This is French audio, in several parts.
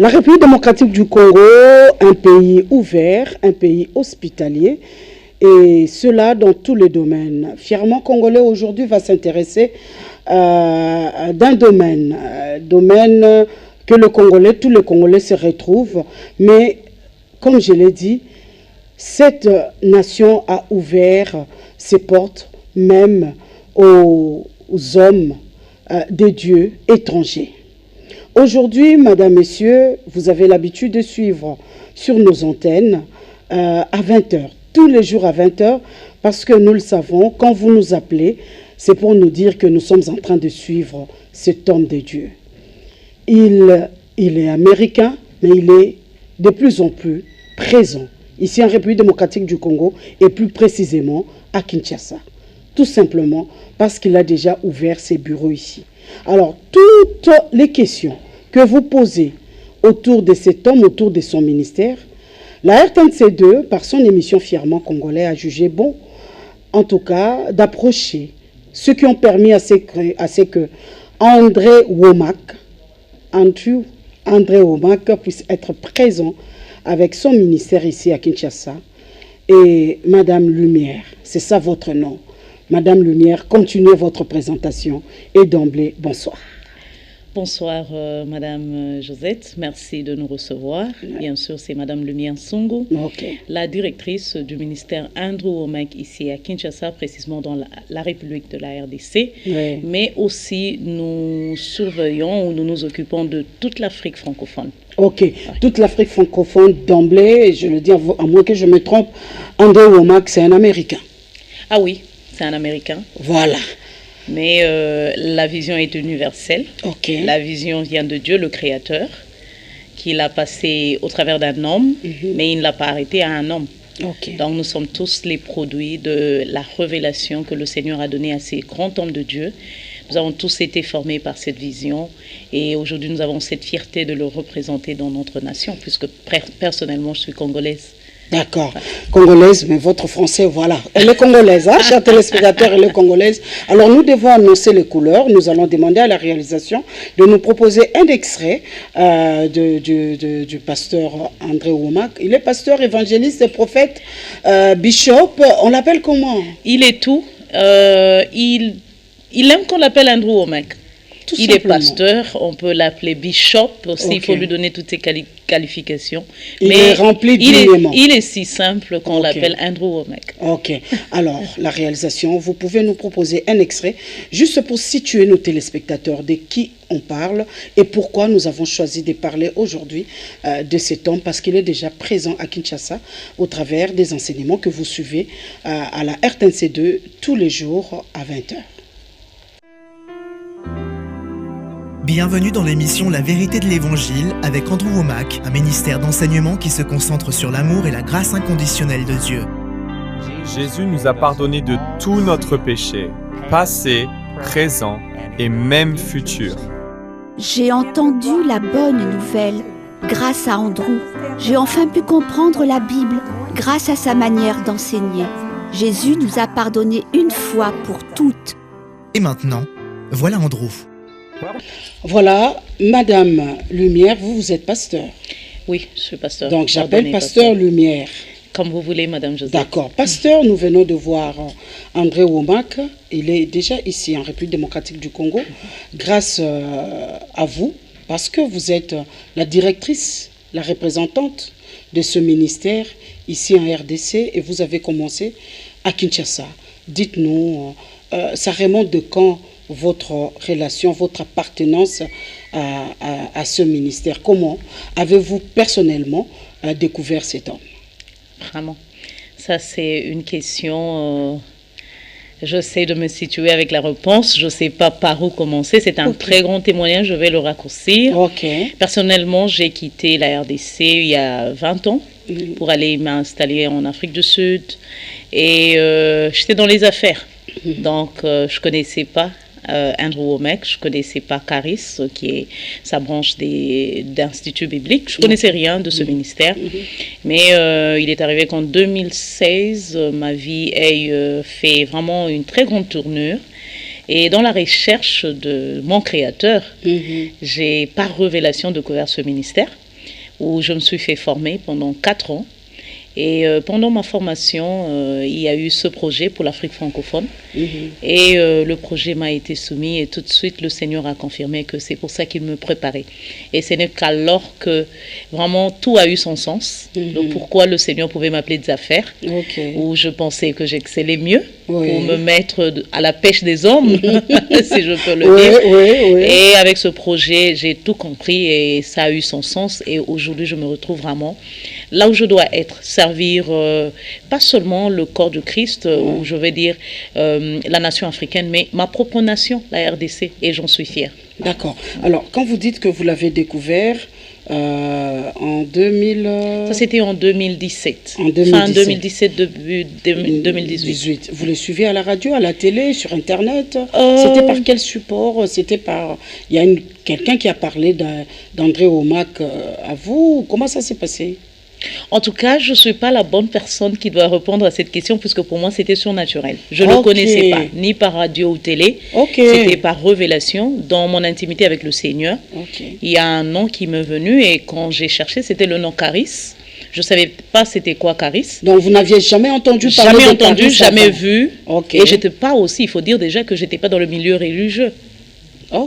La République démocratique du Congo, un pays ouvert, un pays hospitalier, et cela dans tous les domaines. Fièrement Congolais aujourd'hui va s'intéresser d'un domaine que tous les Congolais se retrouvent, mais comme je l'ai dit, cette nation a ouvert ses portes même aux hommes des dieux étrangers. Aujourd'hui, Madame, Messieurs, vous avez l'habitude de suivre sur nos antennes à 20h, tous les jours à 20h, parce que nous le savons, quand vous nous appelez, c'est pour nous dire que nous sommes en train de suivre cet homme de Dieu. Il est américain, mais il est de plus en plus présent ici en République démocratique du Congo et plus précisément à Kinshasa. Tout simplement parce qu'il a déjà ouvert ses bureaux ici. Alors, toutes les questions que vous posez autour de cet homme, autour de son ministère, la RTNC2, par son émission Fièrement Congolais, a jugé bon, en tout cas, d'approcher ceux qui ont permis à ce que André Womack puisse être présent avec son ministère ici à Kinshasa. Et Madame Lumière, c'est ça votre nom. Madame Lumière, continuez votre présentation. Et d'emblée, bonsoir. Bonsoir, Madame Josette. Merci de nous recevoir. Bien sûr, c'est Madame Lumière Songo, la directrice du ministère Andrew Womack ici à Kinshasa, précisément dans la République de la RDC. Oui. Mais aussi, nous surveillons ou nous nous occupons de toute l'Afrique francophone. Ok, toute l'Afrique francophone d'emblée, je le dis à moins que je me trompe, André Womack, c'est un Américain. Ah oui, c'est un Américain. Voilà. Mais la vision est universelle. Okay. La vision vient de Dieu, le Créateur, qui l'a passé au travers d'un homme, mais il ne l'a pas arrêté à un homme. Okay. Donc nous sommes tous les produits de la révélation que le Seigneur a donnée à ces grands hommes de Dieu. Nous avons tous été formés par cette vision et aujourd'hui nous avons cette fierté de le représenter dans notre nation, puisque personnellement je suis congolaise. D'accord, congolaise, mais votre français, voilà. Elle est congolaise, hein, chers téléspectateurs, elle est congolaise. Alors nous devons annoncer les couleurs. Nous allons demander à la réalisation de nous proposer un extrait du pasteur André Womack. Il est pasteur, évangéliste et prophète, bishop. On l'appelle comment? Il est tout. Il aime qu'on l'appelle Andrew Womack. Il est pasteur, on peut l'appeler bishop aussi, il faut lui donner toutes ses qualifications. Il est rempli d'éléments. Il est si simple qu'on l'appelle Andrew Womack. Ok, alors la réalisation, vous pouvez nous proposer un extrait juste pour situer nos téléspectateurs de qui on parle et pourquoi nous avons choisi de parler aujourd'hui de cet homme, parce qu'il est déjà présent à Kinshasa au travers des enseignements que vous suivez à la RTNC2 tous les jours à 20h. Bienvenue dans l'émission La vérité de l'Évangile avec Andrew Womack, un ministère d'enseignement qui se concentre sur l'amour et la grâce inconditionnelle de Dieu. Jésus nous a pardonné de tout notre péché, passé, présent et même futur. J'ai entendu la bonne nouvelle grâce à Andrew. J'ai enfin pu comprendre la Bible grâce à sa manière d'enseigner. Jésus nous a pardonné une fois pour toutes. Et maintenant, voilà Andrew. Voilà, Madame Lumière, vous êtes pasteur. Oui, je suis pasteur. Donc j'appelle pasteur Lumière. Comme vous voulez, Madame Joseph. D'accord. Pasteur, nous venons de voir André Womack. Il est déjà ici en République démocratique du Congo, grâce à vous, parce que vous êtes la directrice, la représentante de ce ministère ici en RDC et vous avez commencé à Kinshasa. Dites-nous, ça remonte de quand votre relation, votre appartenance à ce ministère? Comment avez-vous personnellement découvert cet homme? Vraiment, ça c'est une question, j'essaie de me situer avec la réponse, je ne sais pas par où commencer, c'est un très grand témoignage, je vais le raccourcir. Personnellement, j'ai quitté la RDC il y a 20 ans pour aller m'installer en Afrique du Sud et j'étais dans les affaires, donc je ne connaissais pas Andrew Womack, je ne connaissais pas Caris, qui est sa branche d'Institut biblique. Je ne connaissais rien de ce ministère. Mais il est arrivé qu'en 2016, ma vie ait fait vraiment une très grande tournure. Et dans la recherche de mon créateur, j'ai par révélation découvert ce ministère. où je me suis fait former pendant 4 ans. Et pendant ma formation, il y a eu ce projet pour l'Afrique francophone. Et le projet m'a été soumis et tout de suite, le Seigneur a confirmé que c'est pour ça qu'il me préparait. Et ce n'est qu'alors que vraiment tout a eu son sens. Donc pourquoi le Seigneur pouvait m'appeler des affaires, où je pensais que j'excellais mieux pour me mettre à la pêche des hommes, si je peux le dire. Et avec ce projet, j'ai tout compris et ça a eu son sens. Et aujourd'hui, je me retrouve vraiment là où je dois être, servir pas seulement le corps de Christ, ou je vais dire la nation africaine, mais ma propre nation, la RDC, et j'en suis fière. D'accord. Alors, quand vous dites que vous l'avez découvert en 2000... Ça, c'était en 2017. En 2017. Fin 2017, début 2018. Vous le suivez à la radio, à la télé, sur Internet C'était par quel support? C'était par... Il y a quelqu'un qui a parlé d'André Womack à vous. Comment ça s'est passé? En tout cas, je ne suis pas la bonne personne qui doit répondre à cette question, puisque pour moi, c'était surnaturel. Je ne le connaissais pas, ni par radio ou télé. C'était par révélation, dans mon intimité avec le Seigneur. Il y a un nom qui m'est venu, et quand j'ai cherché, c'était le nom Caris. Je ne savais pas c'était quoi Caris. Donc, vous n'aviez jamais entendu parler de Caris? Jamais entendu, jamais vu. Et je n'étais pas aussi, il faut dire déjà que je n'étais pas dans le milieu religieux.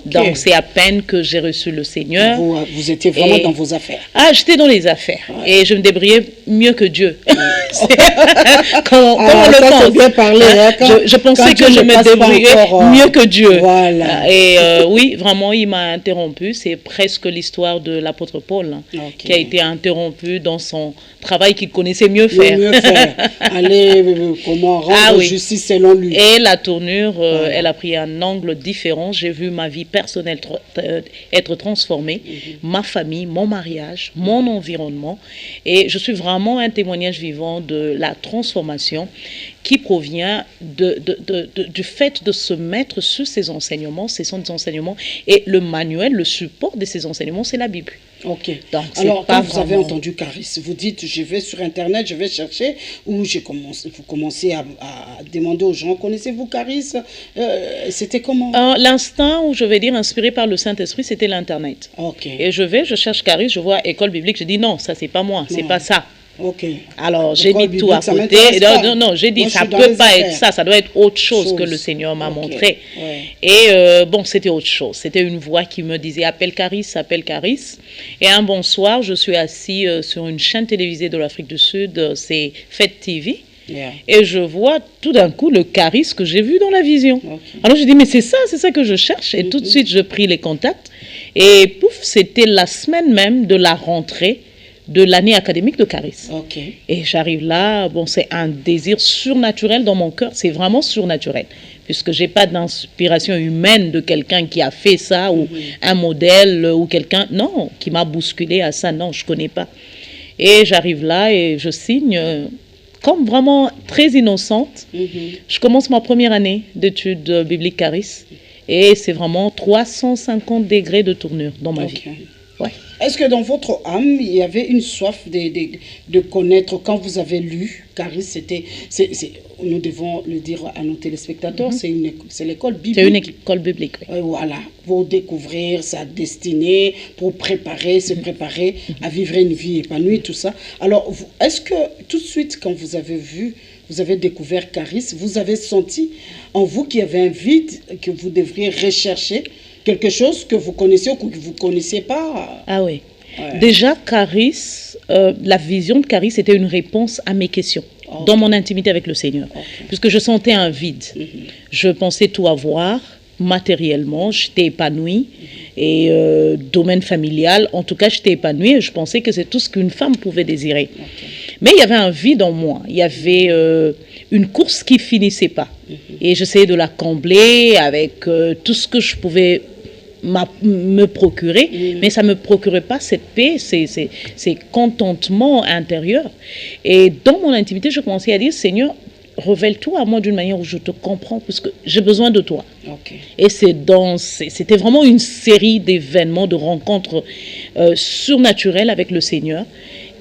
Donc, c'est à peine que j'ai reçu le Seigneur. Vous étiez vraiment dans vos affaires. Ah, j'étais dans les affaires. Et je me débrouillais mieux que Dieu. Quand on le pense. Bien parlé, je pensais que je me débrouillais mieux que Dieu. Voilà. Et oui, vraiment, il m'a interrompu. C'est presque l'histoire de l'apôtre Paul, qui a été interrompu dans son travail qu'il connaissait mieux faire. Allez, comment rendre justice selon lui. Et la tournure, elle a pris un angle différent. J'ai vu ma vie personnelle être transformée, ma famille, mon mariage, mon environnement. Et je suis vraiment un témoignage vivant de la transformation qui provient du fait de se mettre sur ces enseignements. Ce sont des enseignements. Et le manuel, le support de ces enseignements, c'est la Bible. Ok. Donc, alors, quand vous avez entendu Caris, vous dites, je vais sur Internet, je vais chercher, ou vous commencez à demander aux gens, connaissez-vous Caris? C'était comment? L'instant où je vais dire inspiré par le Saint-Esprit, c'était l'Internet. Et je cherche Caris, je vois école biblique, je dis non, ça c'est pas moi, c'est pas ça. Alors, j'ai mis tout à côté. Non, j'ai dit, ça ne peut pas être ça, ça doit être autre chose que le Seigneur m'a montré. Et bon, c'était autre chose. C'était une voix qui me disait, appelle Caris, appelle Caris. Et un bon soir, je suis assis sur une chaîne télévisée de l'Afrique du Sud, c'est Fête TV. Et je vois tout d'un coup le Caris que j'ai vu dans la vision. Alors, je dis, mais c'est ça que je cherche. Et tout de suite, je pris les contacts. Et pouf, c'était la semaine même de la rentrée de l'année académique de Caris. Et j'arrive là, bon, c'est un désir surnaturel dans mon cœur, c'est vraiment surnaturel, puisque je n'ai pas d'inspiration humaine de quelqu'un qui a fait ça, ou un modèle, ou quelqu'un, non, qui m'a bousculé à ça, non, je ne connais pas. Et j'arrive là et je signe, comme vraiment très innocente, je commence ma première année d'études bibliques Caris, et c'est vraiment 350 degrés de tournure dans ma vie. Est-ce que dans votre âme, il y avait une soif de connaître, quand vous avez lu Caris, nous devons le dire à nos téléspectateurs, c'est l'école biblique. C'est une école biblique, oui. Voilà, pour découvrir sa destinée, pour se préparer à vivre une vie épanouie, tout ça. Alors, est-ce que tout de suite, quand vous avez découvert Caris, vous avez senti en vous qu'il y avait un vide que vous devriez rechercher, quelque chose que vous connaissez ou que vous ne connaissiez pas? Ah oui. Déjà, Caris, la vision de Caris était une réponse à mes questions dans mon intimité avec le Seigneur. Puisque je sentais un vide. Je pensais tout avoir matériellement, j'étais épanouie. Et domaine familial, en tout cas, j'étais épanouie et je pensais que c'est tout ce qu'une femme pouvait désirer. Mais il y avait un vide en moi. Il y avait une course qui finissait pas. Et j'essayais de la combler avec tout ce que je pouvais me procurer, mais ça ne me procurait pas cette paix, ces contentements intérieurs. Et dans mon intimité, je commençais à dire, Seigneur, révèle-toi à moi d'une manière où je te comprends, parce que j'ai besoin de toi. Et c'était vraiment une série d'événements, de rencontres surnaturelles avec le Seigneur.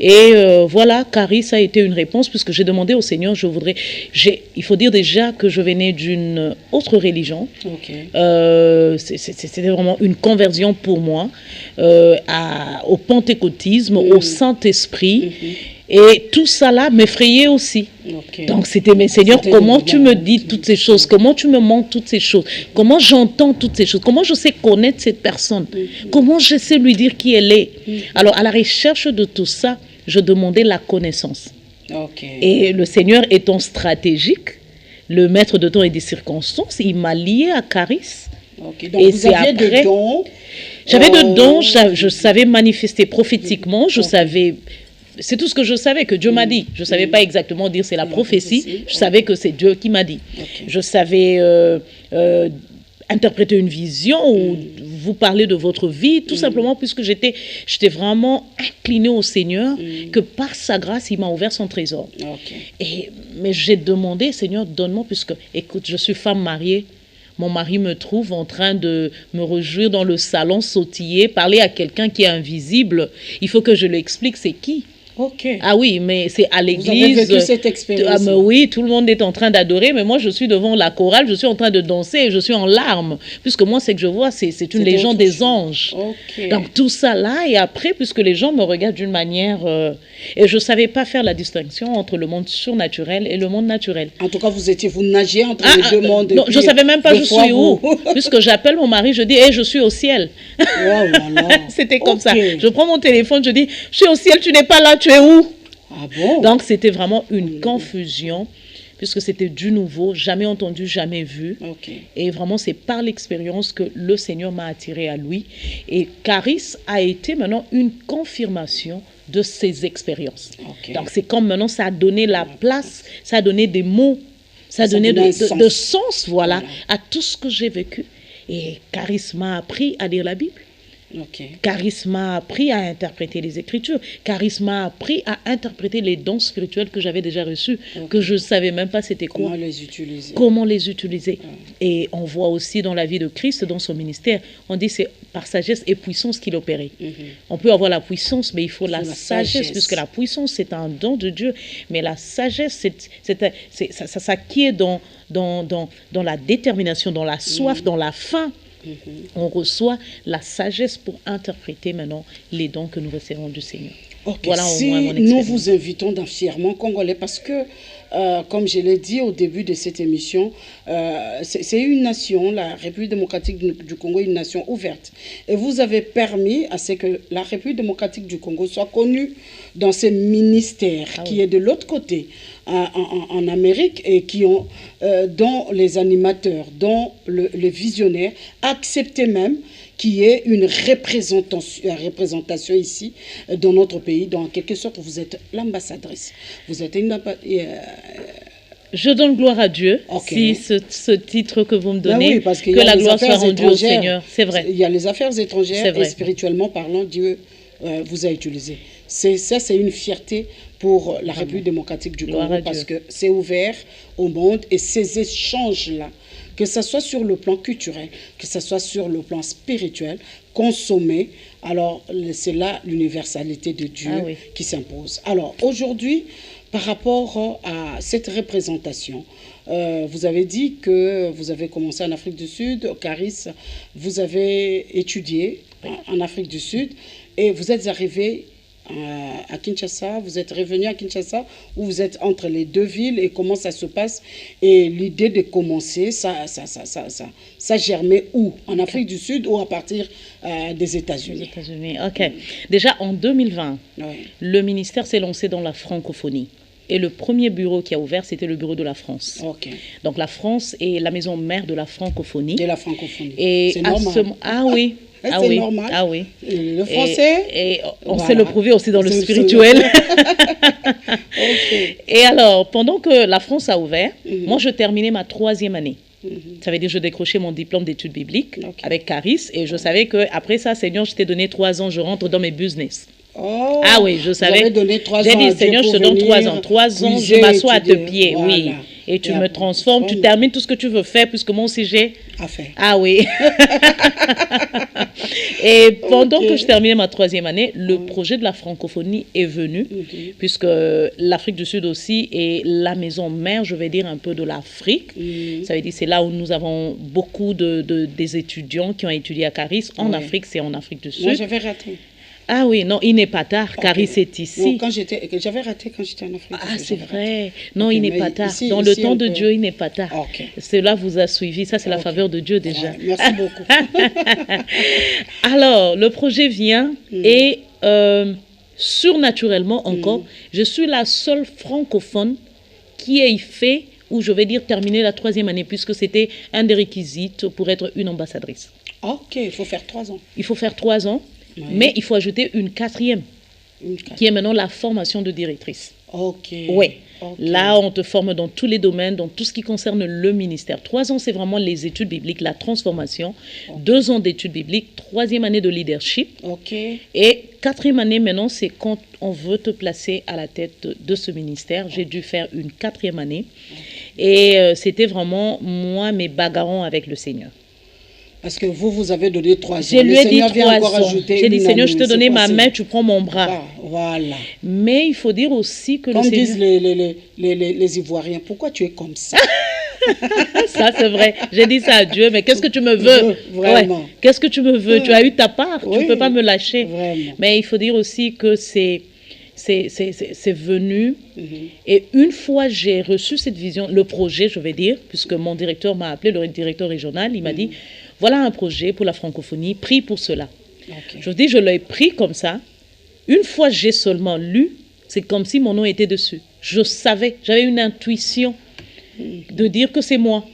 Et voilà, Caris a été une réponse puisque j'ai demandé au Seigneur, il faut dire déjà que je venais d'une autre religion. C'était vraiment une conversion pour moi au pentecôtisme, au Saint-Esprit. Et tout ça là m'effrayait aussi. Donc c'était, mais Seigneur, comment tu me dis toutes ces choses? Comment tu me montres toutes ces choses? Comment j'entends toutes ces choses? Comment je sais connaître cette personne? Comment je sais lui dire qui elle est? Alors à la recherche de tout ça, je demandais la connaissance. Et le Seigneur étant stratégique, le maître de temps et des circonstances, il m'a lié à Caris. Donc et vous aviez des dons? J'avais des dons, je savais manifester prophétiquement, je savais... C'est tout ce que je savais que Dieu m'a dit. Je ne savais pas exactement dire c'est la prophétie. Je savais que c'est Dieu qui m'a dit. Je savais interpréter une vision ou vous parler de votre vie, tout simplement puisque j'étais vraiment inclinée au Seigneur, que par sa grâce, il m'a ouvert son trésor. Mais j'ai demandé, Seigneur, donne-moi, puisque, écoute, je suis femme mariée. Mon mari me trouve en train de me réjouir dans le salon, sautiller, parler à quelqu'un qui est invisible. Il faut que je lui explique c'est qui. Ah oui, mais c'est à l'église. Vous avez vécu cette expérience? Oui, tout le monde est en train d'adorer, mais moi je suis devant la chorale, je suis en train de danser et je suis en larmes, puisque moi ce que je vois, c'est une légende des anges. Donc tout ça là, et après, puisque les gens me regardent d'une manière... et je ne savais pas faire la distinction entre le monde surnaturel et le monde naturel. En tout cas, vous nagiez entre les deux mondes. Non, je ne savais même pas je suis où. Puisque j'appelle mon mari, je dis, hey, je suis au ciel. C'était comme ça. Je prends mon téléphone, je dis, je suis au ciel, tu n'es pas là, tu es où? Donc c'était vraiment une confusion, puisque c'était du nouveau, jamais entendu, jamais vu. Et vraiment, c'est par l'expérience que le Seigneur m'a attiré à lui. Et Caris a été maintenant une confirmation de ces expériences. Donc c'est comme maintenant, ça a donné la place, ça a donné des mots, ça a donné de sens, voilà, à tout ce que j'ai vécu. Et Caris m'a appris à lire la Bible. Caris m'a appris à interpréter les Écritures. Caris m'a appris à interpréter les dons spirituels que j'avais déjà reçus, que je ne savais même pas c'était quoi. Comment les utiliser. Et on voit aussi dans la vie de Christ, dans son ministère, on dit c'est par sagesse et puissance qu'il opérait. On peut avoir la puissance, mais il faut la sagesse, puisque la puissance, c'est un don de Dieu. Mais la sagesse, ça s'acquiert dans la détermination, dans la soif, dans la faim. On reçoit la sagesse pour interpréter maintenant les dons que nous recevons du Seigneur. Voilà au moins mon expérience. Nous vous invitons dans Fièrement Congolais parce que, comme je l'ai dit au début de cette émission, c'est une nation, la République démocratique du Congo, une nation ouverte. Et vous avez permis à ce que la République démocratique du Congo soit connue dans ces ministères qui est de l'autre côté, en Amérique, et dont les animateurs, dont les visionnaires acceptaient même qu'il y ait une représentation ici dans notre pays. Donc, en quelque sorte, vous êtes l'ambassadrice. Vous êtes une... Je donne gloire à Dieu si ce titre que vous me donnez, que la gloire soit rendue au Seigneur. C'est vrai. Il y a les affaires étrangères et spirituellement parlant, Dieu vous a utilisé. C'est une fierté pour la République démocratique du Congo parce que c'est ouvert au monde et ces échanges-là, que ce soit sur le plan culturel, que ce soit sur le plan spirituel, consommé, alors c'est là l'universalité de Dieu qui s'impose. Alors aujourd'hui, par rapport à cette représentation, vous avez dit que vous avez commencé en Afrique du Sud, au Caris, vous avez étudié en Afrique du Sud et vous êtes arrivé à Kinshasa, vous êtes revenu à Kinshasa, où vous êtes entre les deux villes et comment ça se passe. Et l'idée de commencer, ça germait où? En Afrique du Sud ou à partir des États-Unis? Ok. Déjà en 2020, le ministère s'est lancé dans la francophonie. Et le premier bureau qui a ouvert, c'était le bureau de la France. Donc la France est la maison mère de la francophonie. De la francophonie. C'est normal. Ah oui. C'est normal. Ah oui. Le français. Et on sait le prouver aussi dans le spirituel. Et alors, pendant que la France a ouvert, moi, je terminais ma 3e année. Ça veut dire que je décrochais mon diplôme d'études bibliques avec Caris. Et je savais qu'après ça, Seigneur, je t'ai donné 3 ans, je rentre dans mes business. Ah oui, je savais. J'ai dit, Seigneur, je te donne 3 ans. 3 ans, je m'assois à tes pieds. Voilà. Oui. et tu me transformes, tu termines tout ce que tu veux faire, puisque moi aussi j'ai... À faire. Ah oui. Et pendant que je terminais ma 3e année, le projet de la francophonie est venu, puisque l'Afrique du Sud aussi est la maison mère, je vais dire, un peu de l'Afrique. Ça veut dire c'est là où nous avons beaucoup des étudiants qui ont étudié à Caris. En Afrique, c'est en Afrique du Sud. Moi, j'avais raté. Ah oui, non, il n'est pas tard, Caris est ici. Non, j'avais raté quand j'étais en Afrique. Ah, c'est vrai. Non, il n'est pas tard. Dans le temps de Dieu, il n'est pas tard. Cela vous a suivi. Ça, c'est la faveur de Dieu déjà. Ouais, merci beaucoup. Alors, le projet vient et surnaturellement encore, je suis la seule francophone qui ait fait, ou je vais dire terminer la 3e année, puisque c'était un des réquisites pour être une ambassadrice. Ok, il faut faire 3 ans. Il faut faire 3 ans. Mais il faut ajouter une 4e, qui est maintenant la formation de directrice. Ok. Oui. Là, on te forme dans tous les domaines, dans tout ce qui concerne le ministère. 3 ans, c'est vraiment les études bibliques, la transformation. 2 ans d'études bibliques, 3e année de leadership. Ok. Et 4e année, maintenant, c'est quand on veut te placer à la tête de ce ministère. J'ai dû faire une 4e année. Et c'était vraiment, moi, mes bagarrons avec le Seigneur. Parce que vous avez donné 3 ans. Je lui ai dit 3 ans. J'ai dit, Seigneur, je te donnais ma main, tu prends mon bras. Ah, voilà. Mais il faut dire aussi que comme le disent Seigneur... les Ivoiriens, pourquoi tu es comme ça? Ça, c'est vrai. J'ai dit ça à Dieu, mais qu'est-ce que tu me veux? Vraiment. Ouais. Qu'est-ce que tu me veux? Tu as eu ta part, tu ne peux pas me lâcher. Vraiment. Mais il faut dire aussi que c'est venu. Et une fois j'ai reçu cette vision, le projet, je vais dire, puisque mon directeur m'a appelé, le directeur régional, il m'a dit, voilà un projet pour la francophonie, prie pour cela. Je dis, je l'ai pris comme ça. Une fois j'ai seulement lu, c'est comme si mon nom était dessus. Je savais, j'avais une intuition de dire que c'est moi.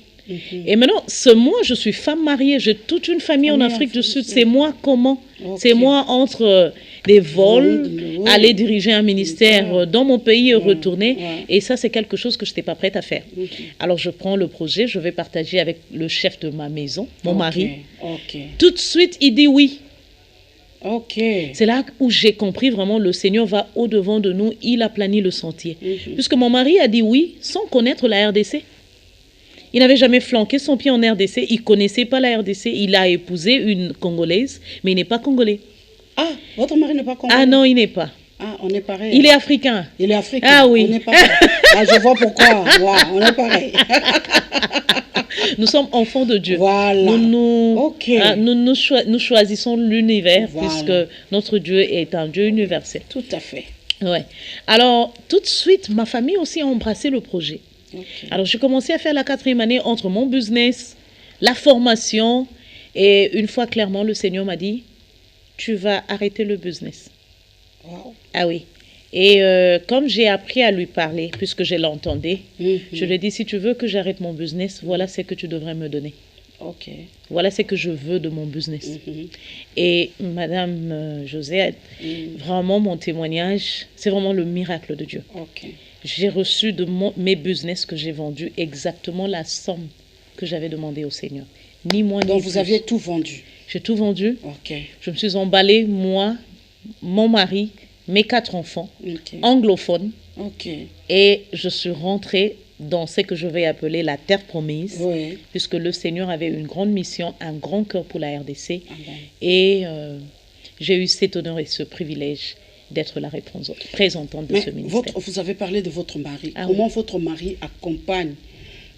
Et maintenant, ce moi, je suis femme mariée, j'ai toute une famille en Afrique du Sud. C'est moi comment? C'est moi entre des vols, aller diriger un ministère dans mon pays et retourner. Et ça, c'est quelque chose que je n'étais pas prête à faire. Alors, je prends le projet, je vais partager avec le chef de ma maison, mon mari. Tout de suite, il dit oui. C'est là où j'ai compris vraiment le Seigneur va au-devant de nous, il a plani le sentier. Puisque mon mari a dit oui sans connaître la RDC. Il n'avait jamais flanqué son pied en RDC, il ne connaissait pas la RDC, il a épousé une Congolaise, mais il n'est pas congolais. Ah, votre mari n'est pas congolais? Ah non, il n'est pas. Ah, on est pareil. Il est africain. Il est africain. Ah oui. On est pareil. Ah, je vois pourquoi. Wow, on est pareil. Nous sommes enfants de Dieu. Voilà. Nous choisissons l'univers, puisque notre Dieu est un Dieu universel. Tout à fait. Ouais. Alors, tout de suite, ma famille aussi a embrassé le projet. Alors, j'ai commencé à faire la 4e année entre mon business, la formation, et une fois clairement, le Seigneur m'a dit, tu vas arrêter le business. Wow. Ah oui. Et comme j'ai appris à lui parler, puisque je l'entendais, je lui ai dit, si tu veux que j'arrête mon business, voilà ce que tu devrais me donner. Voilà ce que je veux de mon business. Et Madame José, vraiment mon témoignage, c'est vraiment le miracle de Dieu. J'ai reçu de mes business que j'ai vendus exactement la somme que j'avais demandé au Seigneur. Ni moins ni plus. Donc vous aviez tout vendu? J'ai tout vendu. Je me suis emballée, moi, mon mari, mes 4 enfants, anglophones. Et je suis rentrée dans ce que je vais appeler la terre promise, puisque le Seigneur avait une grande mission, un grand cœur pour la RDC. Et j'ai eu cet honneur et ce privilège d'être la représentante de ce ministère. Vous avez parlé de votre mari. Comment votre mari accompagne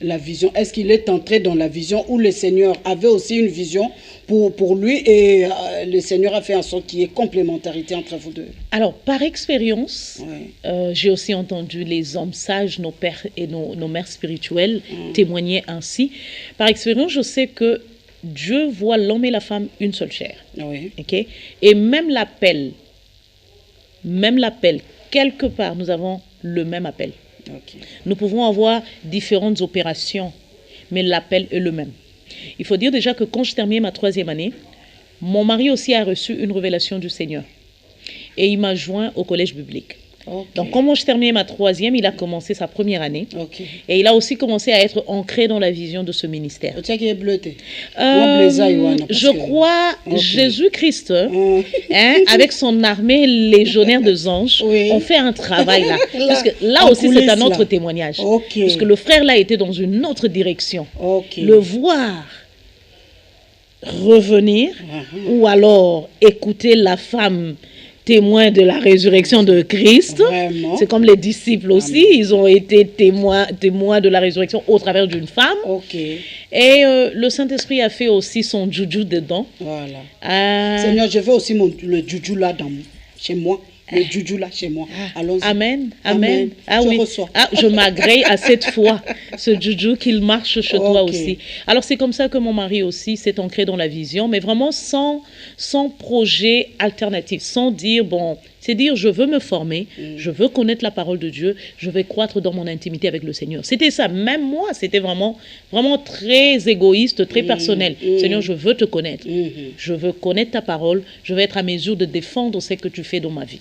la vision? Est-ce qu'il est entré dans la vision où le Seigneur avait aussi une vision pour lui et le Seigneur a fait en sorte qu'il y ait complémentarité entre vous deux? Alors, par expérience, j'ai aussi entendu les hommes sages, nos pères et nos mères spirituelles témoigner ainsi. Par expérience, je sais que Dieu voit l'homme et la femme une seule chair. Et même l'appel, quelque part, nous avons le même appel. Nous pouvons avoir différentes opérations, mais l'appel est le même. Il faut dire déjà que quand je terminais ma 3e année, mon mari aussi a reçu une révélation du Seigneur. Et il m'a joint au collège biblique. Okay. Donc, quand moi je terminais ma troisième, il a commencé sa première année. Okay. Et il a aussi commencé à être ancré dans la vision de ce ministère. Je crois Jésus-Christ, avec son armée légionnaire de anges, on fait un travail là. Parce que là aussi, c'est un autre témoignage. Parce que le frère là était dans une autre direction. Le voir revenir ou alors écouter la femme témoins de la résurrection de Christ. C'est comme les disciples aussi, ils ont été témoins de la résurrection au travers d'une femme. Et le Saint-Esprit a fait aussi son juju dedans. Voilà. Seigneur, je veux aussi le juju là chez moi. Le juju là chez moi. Allons-y. Amen. Amen. Ah je oui. Reçois. Ah, je m'agrée à cette foi, ce juju qu'il marche chez toi aussi. Alors c'est comme ça que mon mari aussi s'est ancré dans la vision, mais vraiment sans projet alternatif, sans dire bon, c'est dire je veux me former, je veux connaître la parole de Dieu, je vais croître dans mon intimité avec le Seigneur. C'était ça. Même moi, c'était vraiment très égoïste, très personnel. Seigneur, je veux te connaître. Je veux connaître ta parole. Je veux être à mesure de défendre ce que tu fais dans ma vie.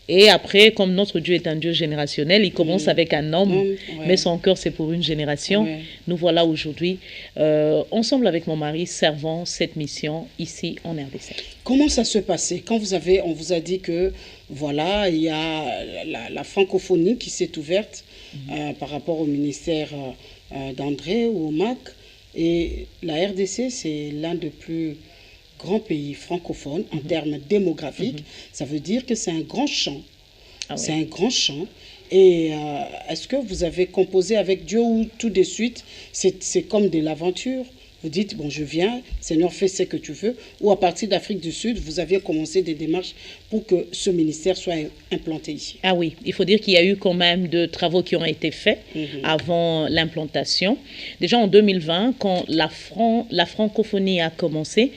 Et après, comme notre Dieu est un Dieu générationnel, il commence avec un homme, mais son cœur, c'est pour une génération. Nous voilà aujourd'hui, ensemble avec mon mari, servant cette mission ici en RDC. Comment ça se passait quand on vous a dit que, voilà, il y a la francophonie qui s'est ouverte par rapport au ministère d'André ou au MAC, et la RDC, c'est l'un des plus grands pays francophones en termes démographiques. Ça veut dire que c'est un grand champ. C'est un grand champ. Et est-ce que vous avez composé avec Dieu ou tout de suite, c'est comme de l'aventure? Vous dites, bon, je viens, Seigneur, fais ce que tu veux. Ou à partir d'Afrique du Sud, vous aviez commencé des démarches pour que ce ministère soit implanté ici? Ah oui, il faut dire qu'il y a eu quand même de travaux qui ont été faits avant l'implantation. Déjà en 2020, quand la francophonie a commencé,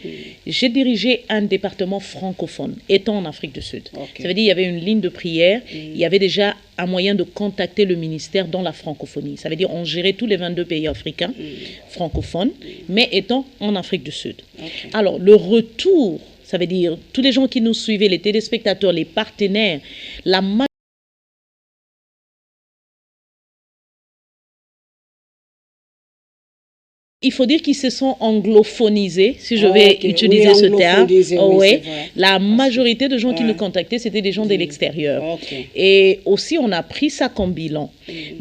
j'ai dirigé un département francophone, étant en Afrique du Sud. Ça veut dire qu'il y avait une ligne de prière, il y avait déjà un moyen de contacter le ministère dans la francophonie. Ça veut dire on gérait tous les 22 pays africains francophones, mais étant en Afrique du Sud. Alors, le retour, ça veut dire tous les gens qui nous suivaient, les téléspectateurs, les partenaires, il faut dire qu'ils se sont anglophonisés, si je vais utiliser ce terme. La majorité de gens qui nous contactaient, c'était des gens de l'extérieur. Et aussi, on a pris ça comme bilan.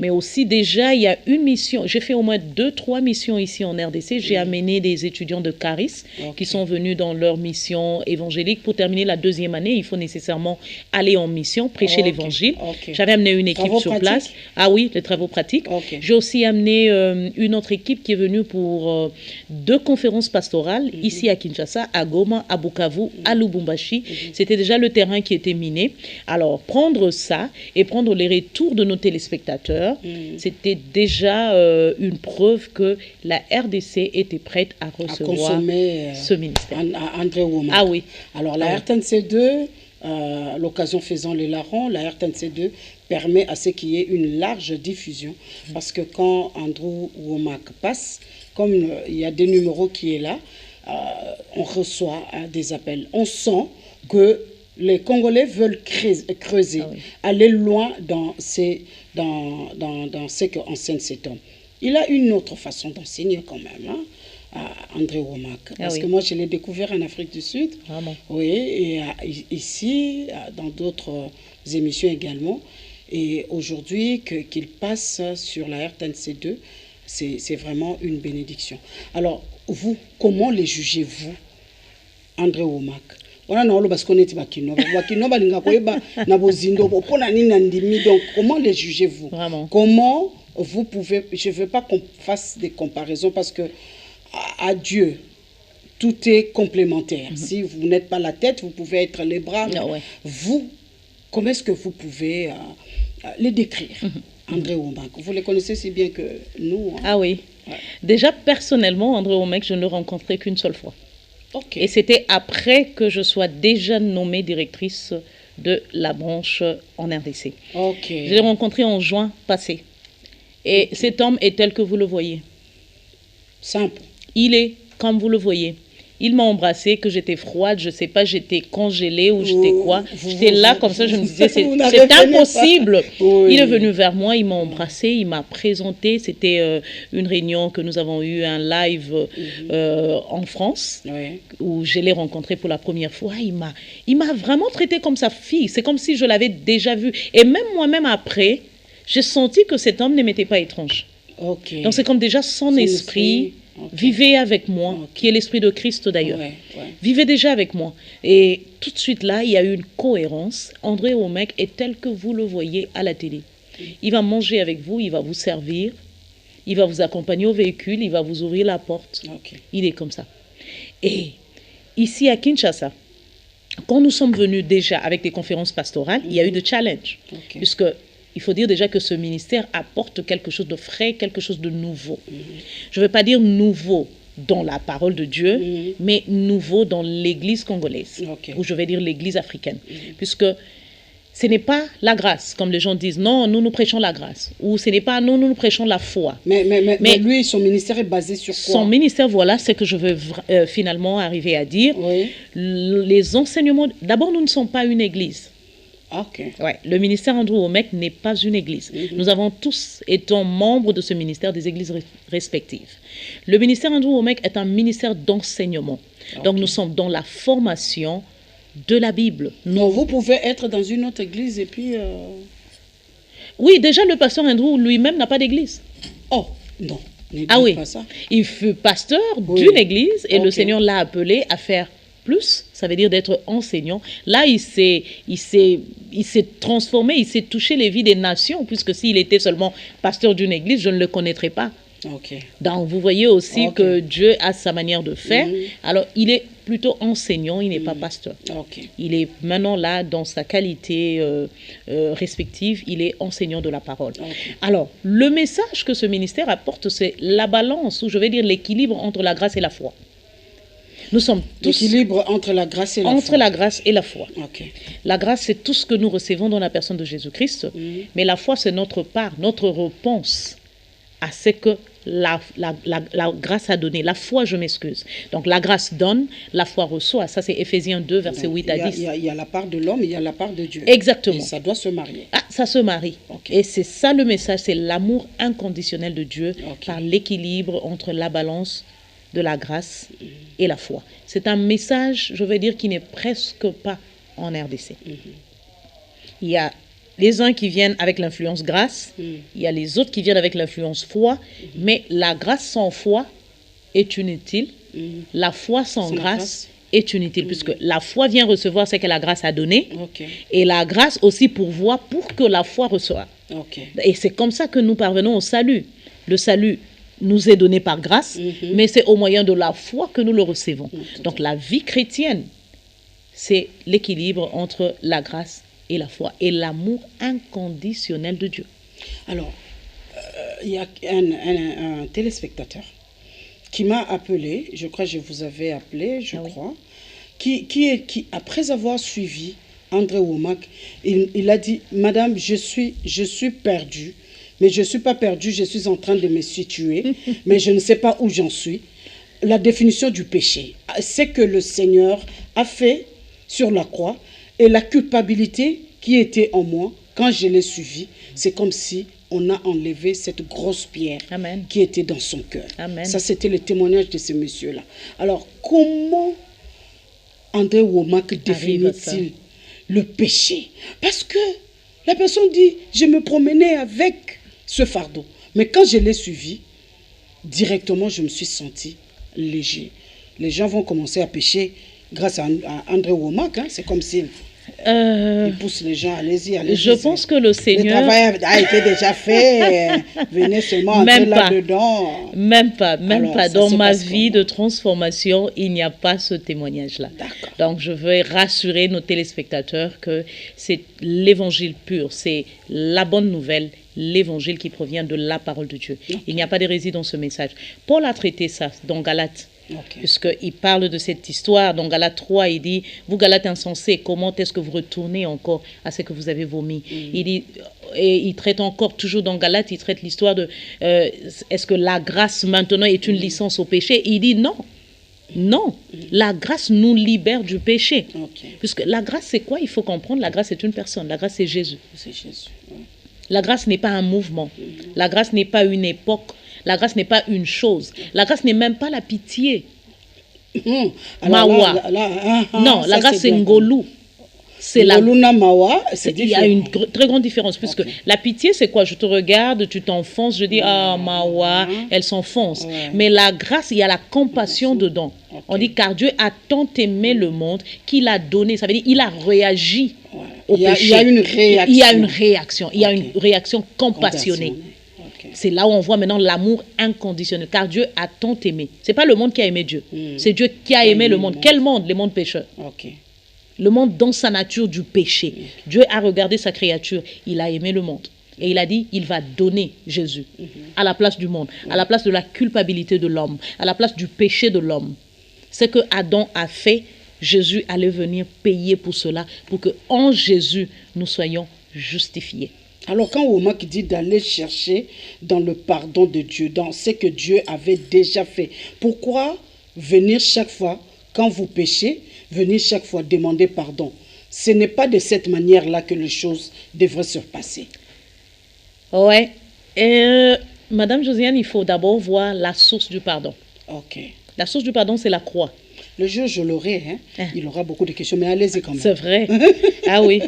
Mais aussi, déjà, il y a une mission. J'ai fait au moins 2-3 missions ici en RDC. J'ai amené des étudiants de Caris qui sont venus dans leur mission évangélique. Pour terminer la 2e année, il faut nécessairement aller en mission, prêcher l'évangile. J'avais amené une équipe sur place. Ah oui, les travaux pratiques. J'ai aussi amené une autre équipe qui est venue pour 2 conférences pastorales ici à Kinshasa, à Goma, à Bukavu, à Lubumbashi. C'était déjà le terrain qui était miné. Alors, prendre ça et prendre les retours de nos téléspectateurs, c'était déjà une preuve que la RDC était prête à recevoir ce ministère. André Womack. Ah oui. Alors, la RTNC2, l'occasion faisant les larrons, la RTNC2 permet à ce qu'il y ait une large diffusion. Parce que quand Andrew Womack passe, comme il y a des numéros qui est là, on reçoit des appels. On sent que les Congolais veulent creuser, aller loin dans ce qu'enseigne cet homme. Il a une autre façon d'enseigner quand même, André Womack. Parce que moi, je l'ai découvert en Afrique du Sud. Oui, et ici, dans d'autres émissions également. Et aujourd'hui, qu'il passe sur la RTNC2, c'est vraiment une bénédiction. Alors, vous, comment les jugez-vous, André Womack? Donc, comment les jugez-vous? Comment vous pouvez... Je ne veux pas qu'on fasse des comparaisons parce que à Dieu, tout est complémentaire. Si vous n'êtes pas la tête, vous pouvez être les bras. Vous, comment est-ce que vous pouvez les décrire? André Womack, vous les connaissez si bien que nous. Ah oui. Déjà, personnellement, André Womack, je ne le rencontrais qu'une seule fois. Et c'était après que je sois déjà nommée directrice de la branche en RDC. Je l'ai rencontré en juin passé. Et cet homme est tel que vous le voyez. Simple. Il est comme vous le voyez. il m'a embrassé, que j'étais froide, je sais pas, j'étais congelée ou j'étais quoi. J'étais là comme ça, je me disais, c'est impossible. Oui. Il est venu vers moi, il m'a embrassé, il m'a présenté. C'était une réunion que nous avons eue, un live en France, où je l'ai rencontré pour la première fois. Il m'a vraiment traité comme sa fille. C'est comme si je l'avais déjà vu. Et même moi-même après, j'ai senti que cet homme ne m'était pas étrange. Donc c'est comme déjà son esprit vivait avec moi, qui est l'esprit de Christ d'ailleurs. Vivait déjà avec moi. Et tout de suite là, il y a eu une cohérence. André Oumek est tel que vous le voyez à la télé. Il va manger avec vous, il va vous servir, il va vous accompagner au véhicule, il va vous ouvrir la porte. Il est comme ça. Et ici à Kinshasa, quand nous sommes venus déjà avec des conférences pastorales, il y a eu des challenges. Puisque il faut dire déjà que ce ministère apporte quelque chose de frais, quelque chose de nouveau. Je ne veux pas dire nouveau dans la parole de Dieu, mais nouveau dans l'église congolaise, ou je vais dire l'église africaine. Puisque ce n'est pas la grâce, comme les gens disent. Non, nous prêchons la grâce. Ou ce n'est pas nous prêchons la foi. Mais lui, son ministère est basé sur quoi? Son ministère, voilà, c'est que je veux finalement arriver à dire. Les enseignements... D'abord, nous ne sommes pas une église. Ouais, le ministère Andrew Oumek n'est pas une église. Nous avons tous été membres de ce ministère des églises respectives. Le ministère Andrew Oumek est un ministère d'enseignement. Donc, nous sommes dans la formation de la Bible. Non, vous pouvez être dans une autre église et puis... Oui, déjà le pasteur Andrew lui-même n'a pas d'église. Oh, non. Ah oui, pas ça. Il fut pasteur d'une église et le Seigneur l'a appelé à faire plus, ça veut dire d'être enseignant. Là, il s'est transformé, il s'est touché les vies des nations, puisque s'il était seulement pasteur d'une église, je ne le connaîtrais pas. Donc, vous voyez aussi que Dieu a sa manière de faire. Alors, il est plutôt enseignant, il n'est pas pasteur. Il est maintenant là, dans sa qualité respective, il est enseignant de la parole. Alors, le message que ce ministère apporte, c'est la balance, ou je vais dire l'équilibre entre la grâce et la foi. Nous sommes tous... L'équilibre entre la grâce et la foi. Entre la grâce et la foi. La grâce, c'est tout ce que nous recevons dans la personne de Jésus-Christ, mais la foi, c'est notre part, notre réponse à ce que la grâce a donné. La foi, je m'excuse. Donc, la grâce donne, la foi reçoit. Ça, c'est Éphésiens 2, versets 8 à 10. Il y a la part de l'homme, il y a la part de Dieu. Exactement. Et ça doit se marier. Ah, ça se marie. Et c'est ça le message, c'est l'amour inconditionnel de Dieu par l'équilibre entre la balance de la grâce et la foi. C'est un message, je vais dire, qui n'est presque pas en RDC. Il y a les uns qui viennent avec l'influence grâce, il y a les autres qui viennent avec l'influence foi, mais la grâce sans foi est inutile, la foi sans grâce est inutile, puisque la foi vient recevoir ce que la grâce a donné, et la grâce aussi pourvoit pour que la foi reçoive. Et c'est comme ça que nous parvenons au salut. Le salut nous est donné par grâce, mais c'est au moyen de la foi que nous le recevons. Donc la vie chrétienne, c'est l'équilibre entre la grâce et la foi, et l'amour inconditionnel de Dieu. Alors, il y a un téléspectateur qui m'a appelé, je crois que je vous avais appelé, qui après avoir suivi André Oumek, il a dit, Madame, je suis perdu, mais je ne suis pas perdu, je suis en train de me situer, mais je ne sais pas où j'en suis. La définition du péché, c'est que le Seigneur a fait sur la croix, et la culpabilité qui était en moi, quand je l'ai suivi, c'est comme si on a enlevé cette grosse pierre qui était dans son cœur. Ça, c'était le témoignage de ce monsieur-là. Alors, comment André Oumek définit-il le péché? Parce que la personne dit, je me promenais avec ce fardeau. Mais quand je l'ai suivi, directement, je me suis senti léger. Les gens vont commencer à pécher grâce à André Oumek. C'est comme s'il pousse les gens, allez-y. Je pense que le Seigneur... Le travail a été déjà fait. Venez seulement entrer là-dedans. Même pas. Dans ma vie de transformation, il n'y a pas ce témoignage-là. Donc, je veux rassurer nos téléspectateurs que c'est l'évangile pur. C'est la bonne nouvelle, l'évangile qui provient de la parole de Dieu. Il n'y a pas d'hérésie dans ce message. Paul a traité ça dans Galates. Puisqu'il parle de cette histoire, dans Galates 3, il dit, vous Galates insensés, comment est-ce que vous retournez encore à ce que vous avez vomi? Il dit, et il traite encore, toujours dans Galates, il traite l'histoire de, est-ce que la grâce maintenant est une licence au péché? Il dit non. Non, la grâce nous libère du péché. Puisque la grâce, c'est quoi? Il faut comprendre, la grâce est une personne. La grâce, c'est Jésus. C'est Jésus. La grâce n'est pas un mouvement. La grâce n'est pas une époque. La grâce n'est pas une chose. La grâce n'est même pas la pitié. Mawa. Non, la grâce, c'est Ngolou. C'est la... Mawa, il y a une très grande différence, puisque la pitié, c'est quoi? Je te regarde, tu t'enfonces, je dis, ah, Mawa, elle s'enfonce. Mais la grâce, il y a la compassion dedans. On dit, car Dieu a tant aimé le monde qu'il a donné. Ça veut dire, il a réagi au péché. Il y a une réaction. Il y a une réaction. Il y a une réaction compassionnée. C'est là où on voit maintenant l'amour inconditionnel, car Dieu a tant aimé. Ce n'est pas le monde qui a aimé Dieu, c'est Dieu qui a aimé le monde. Quel monde? Le monde pécheur. Le monde dans sa nature du péché. Dieu a regardé sa créature, il a aimé le monde. Et il a dit, il va donner Jésus à la place du monde, à la place de la culpabilité de l'homme, à la place du péché de l'homme. Ce que Adam a fait, Jésus allait venir payer pour cela, pour qu'en Jésus, nous soyons justifiés. Alors quand Womack dit d'aller chercher dans le pardon de Dieu, dans ce que Dieu avait déjà fait, pourquoi venir chaque fois, quand vous péchez, venir chaque fois demander pardon? Ce n'est pas de cette manière-là que les choses devraient se passer. Ouais. Madame Josiane, il faut d'abord voir la source du pardon. La source du pardon, c'est la croix. Le jour, je l'aurai, il aura beaucoup de questions, mais allez-y quand même. C'est vrai. Ah oui.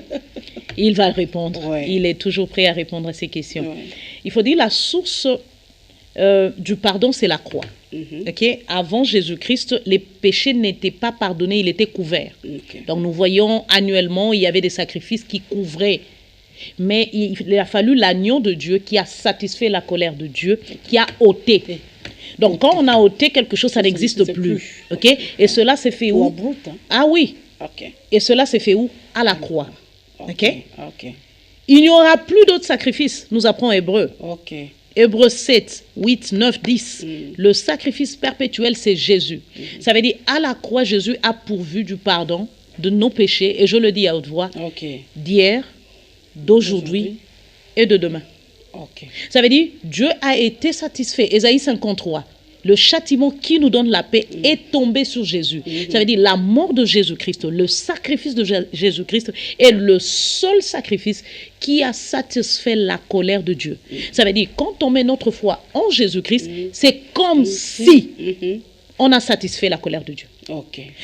Il va répondre. Il est toujours prêt à répondre à ces questions. Il faut dire la source du pardon, c'est la croix. Avant Jésus-Christ, les péchés n'étaient pas pardonnés, ils étaient couverts. Donc nous voyons annuellement, il y avait des sacrifices qui couvraient. Mais il a fallu l'agneau de Dieu qui a satisfait la colère de Dieu, qui a ôté. Donc quand on a ôté quelque chose, ça n'existe plus. Et cela s'est fait où? Ah oui. Et cela s'est fait où? À la croix. Il n'y aura plus d'autres sacrifices, nous apprend Hébreu. Hébreux 7, 8, 9, 10. Le sacrifice perpétuel, c'est Jésus. Ça veut dire, à la croix, Jésus a pourvu du pardon de nos péchés, et je le dis à haute voix, d'hier, d'aujourd'hui et de demain. Ça veut dire, Dieu a été satisfait. Ésaïe 53. Le châtiment qui nous donne la paix est tombé sur Jésus. Ça veut dire la mort de Jésus-Christ, le sacrifice de Jésus-Christ est le seul sacrifice qui a satisfait la colère de Dieu. Ça veut dire quand on met notre foi en Jésus-Christ, c'est comme si on a satisfait la colère de Dieu.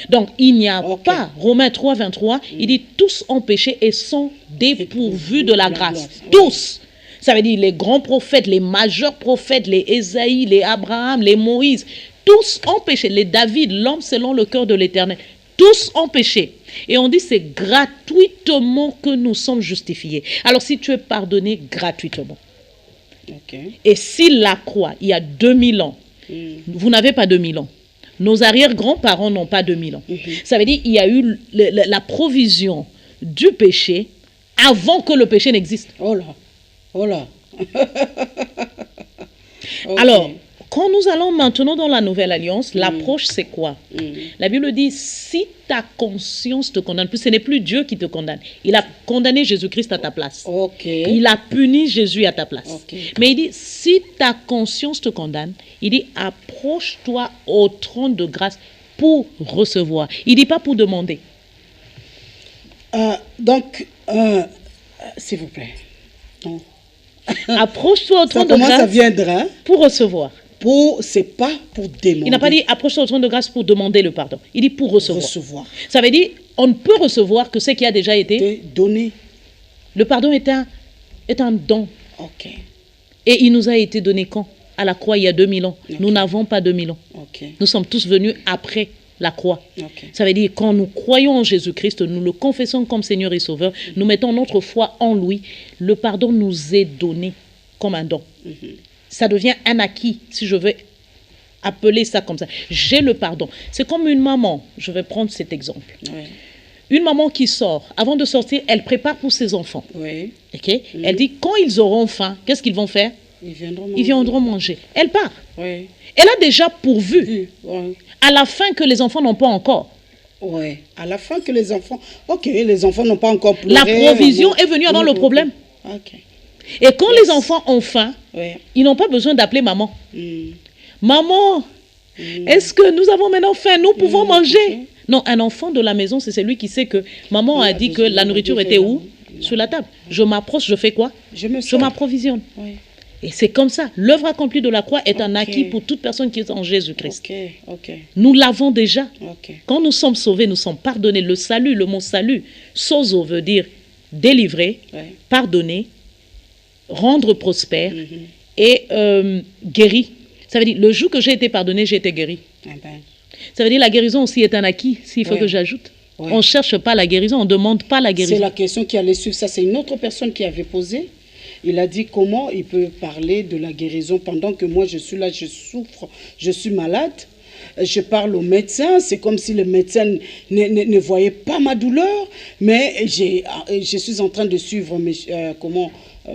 Donc il n'y a pas, Romains 3, 23, il dit tous ont péché et sont dépourvus de la grâce. Tous. Ça veut dire les grands prophètes, les majeurs prophètes, les Ésaïe, les Abraham, les Moïse, tous ont péché. Les David, l'homme selon le cœur de l'Éternel, tous ont péché. Et on dit c'est gratuitement que nous sommes justifiés. Alors si tu es pardonné gratuitement. Et si la croix, il y a 2000 ans, vous n'avez pas 2000 ans. Nos arrière-grands-parents n'ont pas 2000 ans. Ça veut dire qu'il y a eu la provision du péché avant que le péché n'existe. Alors, quand nous allons maintenant dans la Nouvelle Alliance, l'approche c'est quoi? La Bible dit, si ta conscience te condamne, ce n'est plus Dieu qui te condamne. Il a condamné Jésus-Christ à ta place. Il a puni Jésus à ta place. Mais il dit, si ta conscience te condamne, il dit, approche-toi au trône de grâce pour recevoir. Il ne dit pas pour demander. S'il vous plaît. Approche-toi au trône de grâce ça viendra pour recevoir. C'est pas pour demander. Il n'a pas dit approche-toi au trône de grâce pour demander le pardon. Il dit pour recevoir. Ça veut dire on ne peut recevoir que ce qui a déjà été donné. Le pardon est un don. Et il nous a été donné quand? À la croix il y a 2000 ans. Nous n'avons pas 2000 ans. Nous sommes tous venus après la croix. Ça veut dire quand nous croyons en Jésus-Christ, nous le confessons comme Seigneur et Sauveur, nous mettons notre foi en lui, le pardon nous est donné comme un don. Ça devient un acquis, si je veux appeler ça comme ça. J'ai le pardon. C'est comme une maman, je vais prendre cet exemple. Une maman qui sort, avant de sortir, elle prépare pour ses enfants. Elle dit, quand ils auront faim, qu'est-ce qu'ils vont faire? Ils viendront manger. Elle part. Elle a déjà pourvu. À la fin que les enfants n'ont pas encore. À la fin que les enfants... les enfants n'ont pas encore pleuré. La provision est venue avant le problème. Et quand les enfants ont faim, ils n'ont pas besoin d'appeler maman. Maman, Est-ce que nous avons maintenant faim? Nous pouvons manger? Non, un enfant de la maison, c'est celui qui sait que maman a dit que la nourriture était où? Sur la table. Je m'approche, je fais quoi? Je m'approvisionne. Oui. Et c'est comme ça. L'œuvre accomplie de la croix est un acquis pour toute personne qui est en Jésus-Christ. Nous l'avons déjà. Quand nous sommes sauvés, nous sommes pardonnés. Le salut, le mot salut, sozo veut dire délivrer, pardonner, rendre prospère et guéri. Ça veut dire, le jour que j'ai été pardonné, j'ai été guéri. Ça veut dire, la guérison aussi est un acquis, s'il faut que j'ajoute. On ne cherche pas la guérison, on ne demande pas la guérison. C'est la question qui allait suivre. Ça, c'est une autre personne qui avait posé. Il a dit comment il peut parler de la guérison pendant que moi, je suis là, je souffre, je suis malade. Je parle au médecin, c'est comme si le médecin ne voyait pas ma douleur, mais je suis en train de suivre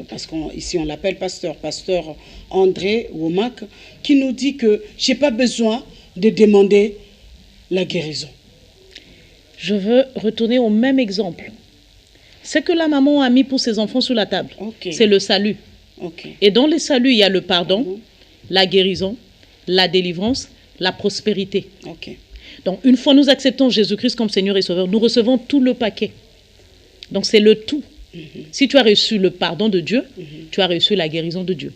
parce qu'ici on l'appelle pasteur André Womack, qui nous dit que je n'ai pas besoin de demander la guérison. Je veux retourner au même exemple. Ce que la maman a mis pour ses enfants sur la table, c'est le salut. Et dans le salut, il y a le pardon, la guérison, la délivrance, la prospérité. Donc, une fois nous acceptons Jésus-Christ comme Seigneur et Sauveur, nous recevons tout le paquet. Donc, c'est le tout. Si tu as reçu le pardon de Dieu, tu as reçu la guérison de Dieu.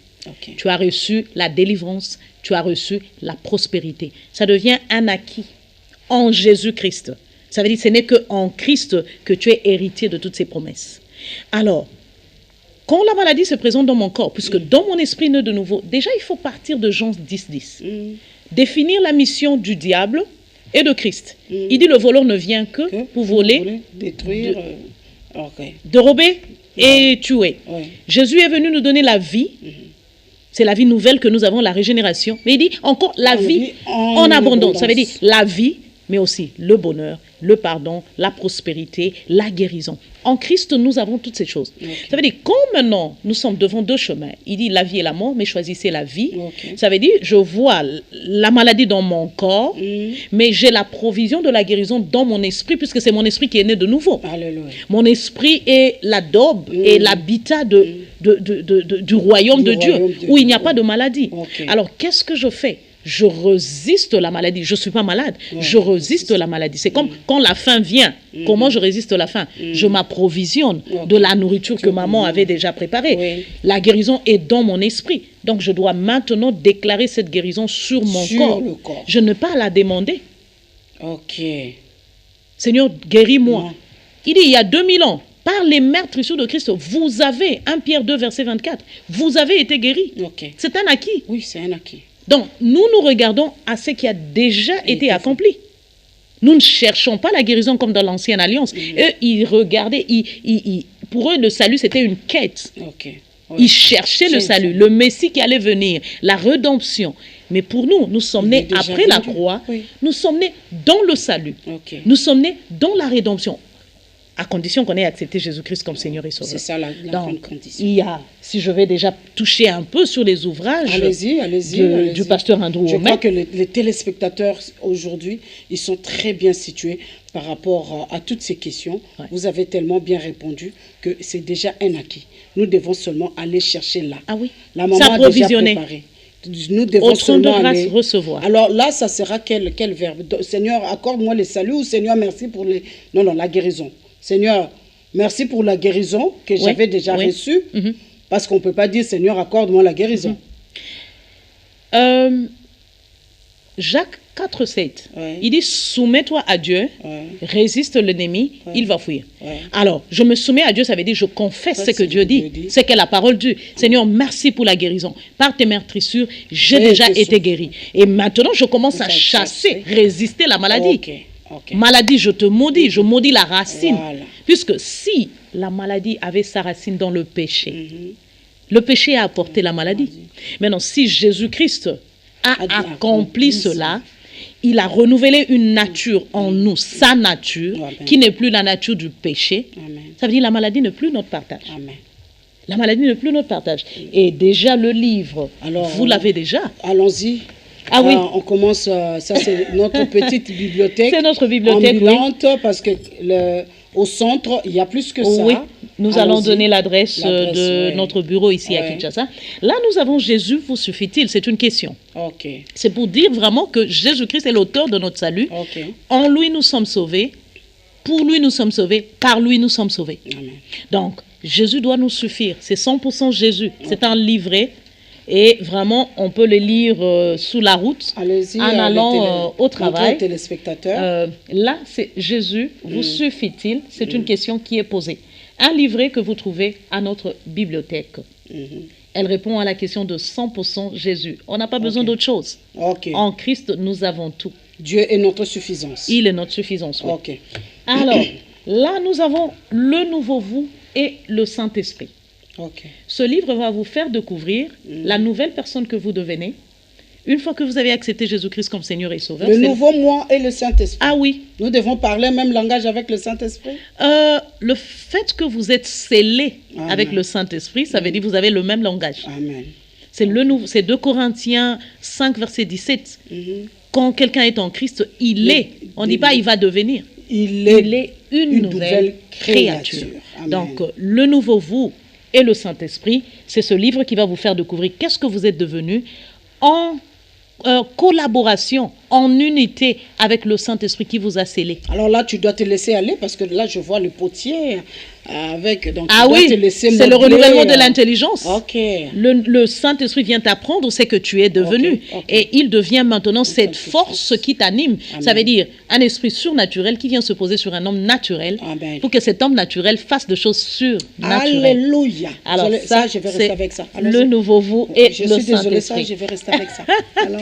Tu as reçu la délivrance, tu as reçu la prospérité. Ça devient un acquis en Jésus-Christ. Ça veut dire que ce n'est qu'en Christ que tu es héritier de toutes ces promesses. Alors, quand la maladie se présente dans mon corps, puisque dans mon esprit né de nouveau, déjà il faut partir de Jean 10:10. Définir la mission du diable et de Christ. Il dit le voleur ne vient que pour voler, détruire, dérober et tuer. Jésus est venu nous donner la vie. C'est la vie nouvelle que nous avons, la régénération. Mais il dit encore la vie en abondance. Ça veut dire la vie, mais aussi le bonheur, le pardon, la prospérité, la guérison. En Christ, nous avons toutes ces choses. Ça veut dire, quand maintenant nous sommes devant deux chemins, il dit la vie et la mort, mais choisissez la vie. Ça veut dire, je vois la maladie dans mon corps, mais j'ai la provision de la guérison dans mon esprit, puisque c'est mon esprit qui est né de nouveau. Alléluia. Mon esprit est l'adobe et l'habitat du royaume de Dieu, où il n'y a pas de maladie. Alors, qu'est-ce que je fais? Je résiste la maladie. Je ne suis pas malade. Je résiste la maladie. C'est comme quand la faim vient. Comment je résiste la faim? Je m'approvisionne de la nourriture que maman avait déjà préparée. La guérison est dans mon esprit. Donc, je dois maintenant déclarer cette guérison sur mon corps. Je n'ai pas à la demander. Seigneur, guéris-moi. Il dit, il y a 2000 ans, par les meurtrissures de Christ, vous avez, 1 Pierre 2, verset 24, vous avez été guéris. C'est un acquis. Oui, c'est un acquis. Donc, nous regardons à ce qui a déjà été accompli. Nous ne cherchons pas la guérison comme dans l'Ancienne Alliance. Eux, ils regardaient, pour eux, le salut, c'était une quête. Ils cherchaient le salut, le Messie qui allait venir, la rédemption. Mais pour nous, nous sommes nés après la croix, nous sommes nés dans le salut. Nous sommes nés dans la rédemption. À condition qu'on ait accepté Jésus-Christ comme Seigneur et Sauveur. C'est ça la bonne condition. Il y a, si je vais déjà toucher un peu sur les ouvrages du pasteur Andrew Womack. Je crois que les téléspectateurs aujourd'hui, ils sont très bien situés par rapport à toutes ces questions. Vous avez tellement bien répondu que c'est déjà un acquis. Nous devons seulement aller chercher là. La maman a déjà préparé. Nous devons seulement aller recevoir. Alors là, ça sera quel verbe? Seigneur, accorde-moi le salut, ou Seigneur, merci pour les... Non, la guérison. Seigneur, merci pour la guérison que j'avais déjà reçue, parce qu'on ne peut pas dire, Seigneur, accorde-moi la guérison. Jacques 4,7, il dit, soumets-toi à Dieu, résiste l'ennemi, il va fuir. Alors, je me soumets à Dieu, ça veut dire, je confesse ce que Dieu dit, ce que la parole dit. Seigneur, merci pour la guérison. Par tes meurtrissures, j'ai déjà été guéri. Et maintenant, je commence à chasser, résister la maladie. Maladie, je te maudis, je maudis la racine. Puisque si la maladie avait sa racine dans le péché, le péché a apporté la maladie. Maintenant, si Jésus-Christ a accompli cela, il a renouvelé une nature en nous, sa nature, qui n'est plus la nature du péché. Ça veut dire que la maladie n'est plus notre partage. La maladie n'est plus notre partage. Et déjà le livre, vous l'avez déjà. Allons-y. On commence, ça c'est notre petite bibliothèque. C'est notre bibliothèque, ambulante, parce que au centre, il y a plus que ça. Nous allons donner l'adresse de oui. notre bureau ici à Kinshasa. Là, nous avons Jésus vous suffit-il? C'est une question. C'est pour dire vraiment que Jésus-Christ est l'auteur de notre salut. En lui, nous sommes sauvés. Pour lui, nous sommes sauvés. Par lui, nous sommes sauvés. Amen. Donc, Jésus doit nous suffire. C'est 100% Jésus. C'est un livret. Et vraiment, on peut le lire sous la route, en allant au travail. Là, c'est Jésus, vous suffit-il? C'est une question qui est posée. Un livret que vous trouvez à notre bibliothèque. Elle répond à la question de 100% Jésus. On n'a pas besoin d'autre chose. En Christ, nous avons tout. Dieu est notre suffisance. Il est notre suffisance. Oui. Alors, là, nous avons le nouveau vous et le Saint-Esprit. Ce livre va vous faire découvrir la nouvelle personne que vous devenez une fois que vous avez accepté Jésus-Christ comme Seigneur et Sauveur. Le nouveau moi et le Saint-Esprit. Ah oui. Nous devons parler le même langage avec le Saint-Esprit. Le fait que vous êtes scellé avec le Saint-Esprit, ça veut dire que vous avez le même langage. Amen. C'est 2 Corinthiens 5, verset 17. Quand quelqu'un est en Christ, il est. On ne dit pas il va devenir. Il est une nouvelle créature. Donc, le nouveau vous et le Saint-Esprit, c'est ce livre qui va vous faire découvrir qu'est-ce que vous êtes devenu en collaboration, en unité avec le Saint-Esprit qui vous a scellé. Alors là, tu dois te laisser aller parce que là, je vois le potier avec... Donc c'est le renouvellement de l'intelligence. Le Saint-Esprit vient t'apprendre ce que tu es devenu. Et il devient maintenant cette force qui t'anime. Ça veut dire un esprit surnaturel qui vient se poser sur un homme naturel pour que cet homme naturel fasse des choses surnaturelles. Alléluia. Alors ça, je vais rester avec ça. Le nouveau vous et le Saint-Esprit. Je suis désolée, ça, je vais rester avec ça. Alors...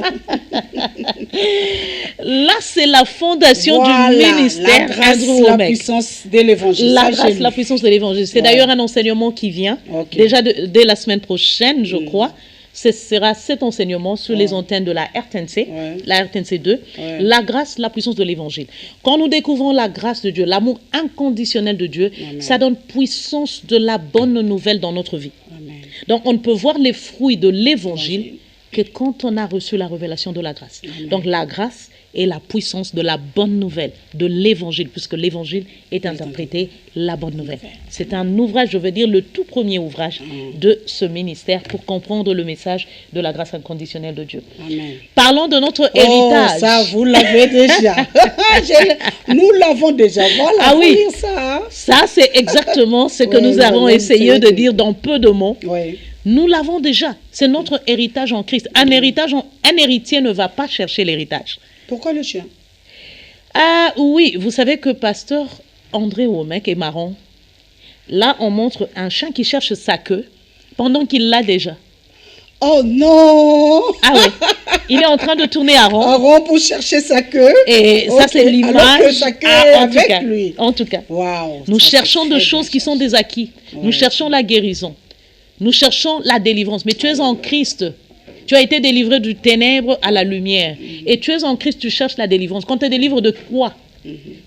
Là, c'est la fondation du ministère. La grâce, la puissance de l'évangile. La grâce, la puissance de l'évangile. C'est d'ailleurs un enseignement qui vient déjà dès la semaine prochaine, je crois. Ce sera cet enseignement sur les antennes de la RTNC, la RTNC 2, la grâce, la puissance de l'évangile. Quand nous découvrons la grâce de Dieu, l'amour inconditionnel de Dieu, ça donne puissance de la bonne nouvelle dans notre vie. Donc, on ne peut voir les fruits de l'évangile que quand on a reçu la révélation de la grâce. Donc, la grâce et la puissance de la bonne nouvelle, de l'évangile, puisque l'évangile est interprété la bonne nouvelle. C'est un ouvrage, je veux dire, le tout premier ouvrage de ce ministère pour comprendre le message de la grâce inconditionnelle de Dieu. Amen. Parlons de notre héritage. Ça, vous l'avez déjà. Nous l'avons déjà. Voilà, ah oui, ça. Ça, c'est exactement ce que nous avons essayé de dire dans peu de mots. Nous l'avons déjà. C'est notre héritage en Christ. Un héritier ne va pas chercher l'héritage. Pourquoi le chien? Ah oui, vous savez que pasteur André Womek est marrant. Là, on montre un chien qui cherche sa queue pendant qu'il l'a déjà. Oh non! Ah oui, il est en train de tourner à rond. À rond pour chercher sa queue. Et ça, c'est l'image. Sa queue est avec lui. En tout cas, wow, nous cherchons des choses qui sont des acquis. Nous cherchons la guérison. Nous cherchons la délivrance. Mais tu es en Christ. Tu as été délivré du ténèbre à la lumière. Et tu es en Christ, tu cherches la délivrance. Quand tu es délivré de quoi?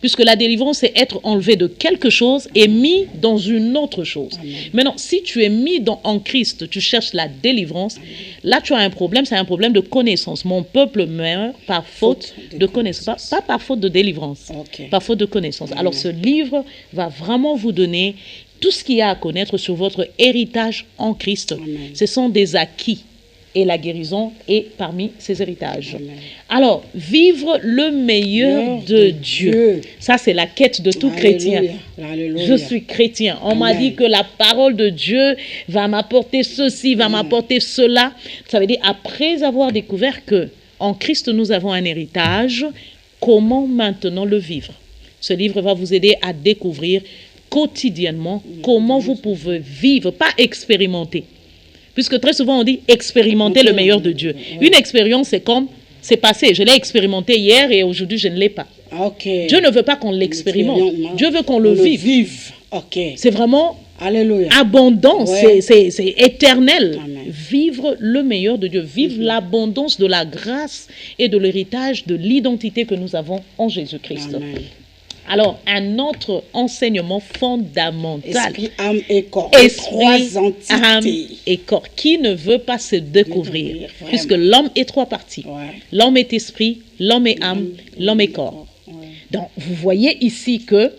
Puisque la délivrance, c'est être enlevé de quelque chose et mis dans une autre chose. Maintenant, si tu es mis en Christ, tu cherches la délivrance, là, tu as un problème, c'est un problème de connaissance. Mon peuple meurt par faute de connaissance, pas par faute de délivrance, par faute de connaissance. Alors, ce livre va vraiment vous donner tout ce qu'il y a à connaître sur votre héritage en Christ. Ce sont des acquis. Et la guérison est parmi ces héritages. Amen. Alors, vivre le meilleur de Dieu. Ça, c'est la quête de tout chrétien. Alléluia. Je suis chrétien. On m'a dit que la parole de Dieu va m'apporter ceci, va m'apporter cela. Ça veut dire, après avoir découvert que en Christ, nous avons un héritage, comment maintenant le vivre? Ce livre va vous aider à découvrir quotidiennement comment vous pouvez vivre, pas expérimenter. Puisque très souvent on dit expérimenter le meilleur de Dieu. Une expérience, c'est comme, c'est passé. Je l'ai expérimenté hier et aujourd'hui je ne l'ai pas. Dieu ne veut pas qu'on l'expérimente. Dieu veut qu'on le vive. C'est vraiment abondant, c'est éternel. Amen. Vivre le meilleur de Dieu, vivre l'abondance de la grâce et de l'héritage de l'identité que nous avons en Jésus-Christ. Amen. Alors, un autre enseignement fondamental. Esprit, âme et corps. Esprit, âme et corps. Qui ne veut pas se découvrir puisque l'homme est 3 parties. L'homme est esprit, l'homme est âme, l'homme est corps. Donc, vous voyez ici que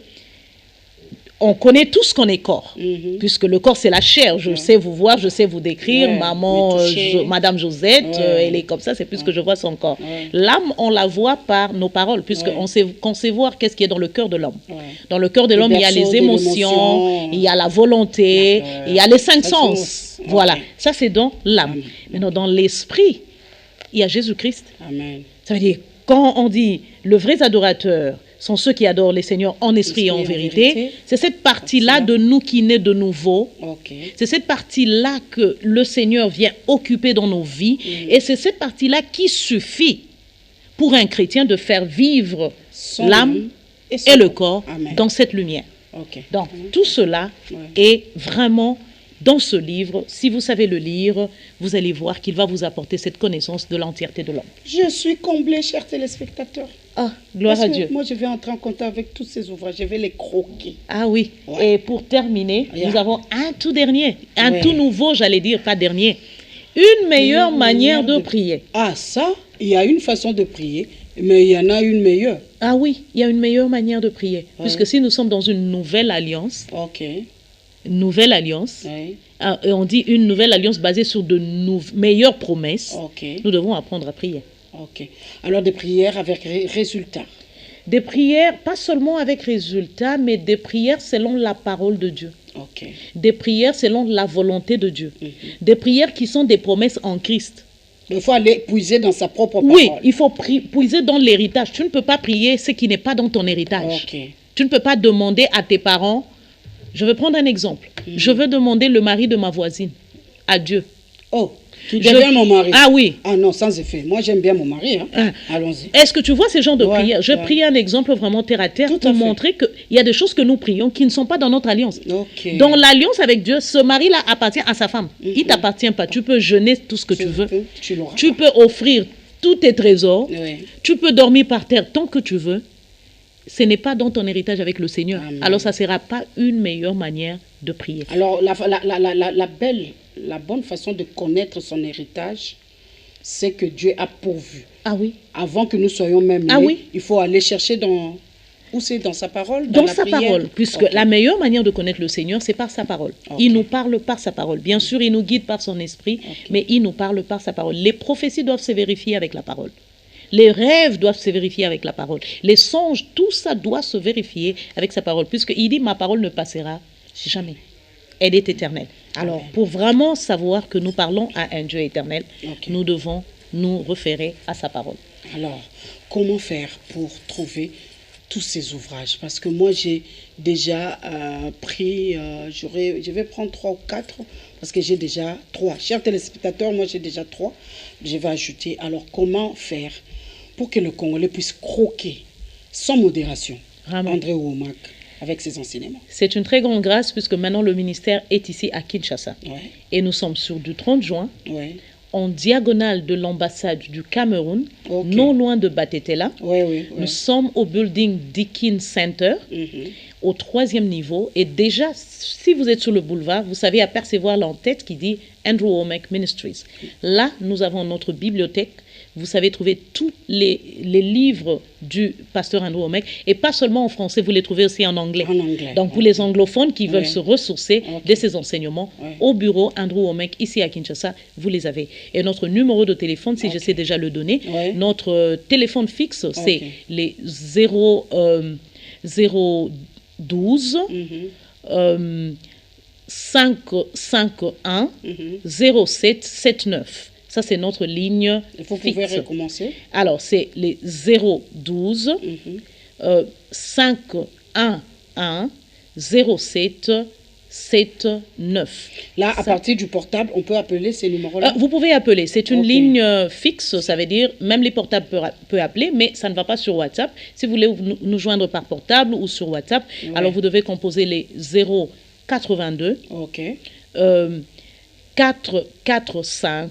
on connaît tous qu'on est corps, puisque le corps, c'est la chair. Je sais vous voir, je sais vous décrire. Maman, Madame Josette, elle est comme ça, c'est plus que je vois son corps. L'âme, on la voit par nos paroles, puisqu'on sait voir qu'est-ce qui est dans le cœur de l'homme. Dans le cœur de l'homme, il y a les émotions, il y a la volonté, il y a les 5 sens. Voilà, ça c'est dans l'âme. Maintenant, dans l'esprit, il y a Jésus-Christ. Amen. Ça veut dire, quand on dit le vrai adorateur sont ceux qui adorent les seigneurs en esprit et en vérité, c'est cette partie-là de nous qui naît de nouveau. C'est cette partie-là que le Seigneur vient occuper dans nos vies. Et c'est cette partie-là qui suffit pour un chrétien de faire vivre l'âme et le corps dans cette lumière. Donc, tout cela est vraiment dans ce livre. Si vous savez le lire, vous allez voir qu'il va vous apporter cette connaissance de l'entièreté de l'homme. Je suis comblée, chers téléspectateurs. Ah, gloire à Dieu. Moi, je vais entrer en contact avec tous ces ouvrages. Je vais les croquer. Ah oui. Et pour terminer, nous avons un tout dernier, un tout nouveau, j'allais dire, pas dernier. Une meilleure manière de prier. Ah, ça, il y a une façon de prier, mais il y en a une meilleure. Ah oui, il y a une meilleure manière de prier. Puisque si nous sommes dans une nouvelle alliance, nouvelle alliance, et on dit une nouvelle alliance basée sur de meilleures promesses, nous devons apprendre à prier. Alors des prières avec résultats. Des prières, pas seulement avec résultats, mais des prières selon la parole de Dieu. Des prières selon la volonté de Dieu. Des prières qui sont des promesses en Christ. Il faut aller puiser dans sa propre parole. Oui, il faut puiser dans l'héritage. Tu ne peux pas prier ce qui n'est pas dans ton héritage. Tu ne peux pas demander à tes parents. Je vais prendre un exemple. Je veux demander le mari de ma voisine à Dieu. J'aime bien mon mari. Ah oui. Ah non, sans effet. Moi, j'aime bien mon mari. Allons-y. Est-ce que tu vois ces genres de prières? Je prie un exemple vraiment terre à terre pour montrer qu'il y a des choses que nous prions qui ne sont pas dans notre alliance. Dans l'alliance avec Dieu, ce mari-là appartient à sa femme. Il ne t'appartient pas. Tu peux jeûner tout ce que tu veux. Tu peux offrir tous tes trésors. Tu peux dormir par terre tant que tu veux. Ce n'est pas dans ton héritage avec le Seigneur. Alors, ça ne sera pas une meilleure manière de prier. Alors, la bonne façon de connaître son héritage, c'est que Dieu a pourvu. Ah oui. Avant que nous soyons même nés, il faut aller chercher dans sa parole. Dans sa parole, puisque la meilleure manière de connaître le Seigneur, c'est par sa parole. Il nous parle par sa parole. Bien sûr, il nous guide par son esprit, mais il nous parle par sa parole. Les prophéties doivent se vérifier avec la parole. Les rêves doivent se vérifier avec la parole. Les songes, tout ça doit se vérifier avec sa parole, puisqu'il dit « ma parole ne passera jamais ». Elle est éternelle. Alors, pour vraiment savoir que nous parlons à un Dieu éternel, nous devons nous référer à sa parole. Alors, comment faire pour trouver tous ces ouvrages? Parce que moi, j'ai déjà pris, je vais prendre 3 ou 4, parce que j'ai déjà 3. Chers téléspectateurs, moi j'ai déjà 3. Je vais ajouter. Alors, comment faire pour que le Congolais puisse croquer sans modération André Ouomak avec ses enseignements? C'est une très grande grâce puisque maintenant le ministère est ici à Kinshasa. Et nous sommes sur du 30 juin, en diagonale de l'ambassade du Cameroun, non loin de Batetela. Nous sommes au building Deakin Center, au 3e niveau. Et déjà, si vous êtes sur le boulevard, vous savez apercevoir l'entête qui dit Andrew Ouomak Ministries. Là, nous avons notre bibliothèque. Vous savez trouver tous les livres du pasteur Andrew Ouomak, et pas seulement en français, vous les trouvez aussi en anglais. Donc, pour les anglophones qui veulent se ressourcer de ces enseignements, au bureau Andrew Ouomak, ici à Kinshasa, vous les avez. Et notre numéro de téléphone, si je sais déjà le donner, notre téléphone fixe, c'est les 012 551 0779. Ça, c'est notre ligne fixe. Vous pouvez recommencer. Alors, c'est les 012 511 07 79. Là, à partir du portable, on peut appeler ces numéros-là? Vous pouvez appeler. C'est une ligne fixe, ça veut dire même les portables peuvent appeler, mais ça ne va pas sur WhatsApp. Si vous voulez nous joindre par portable ou sur WhatsApp, alors vous devez composer les 082 445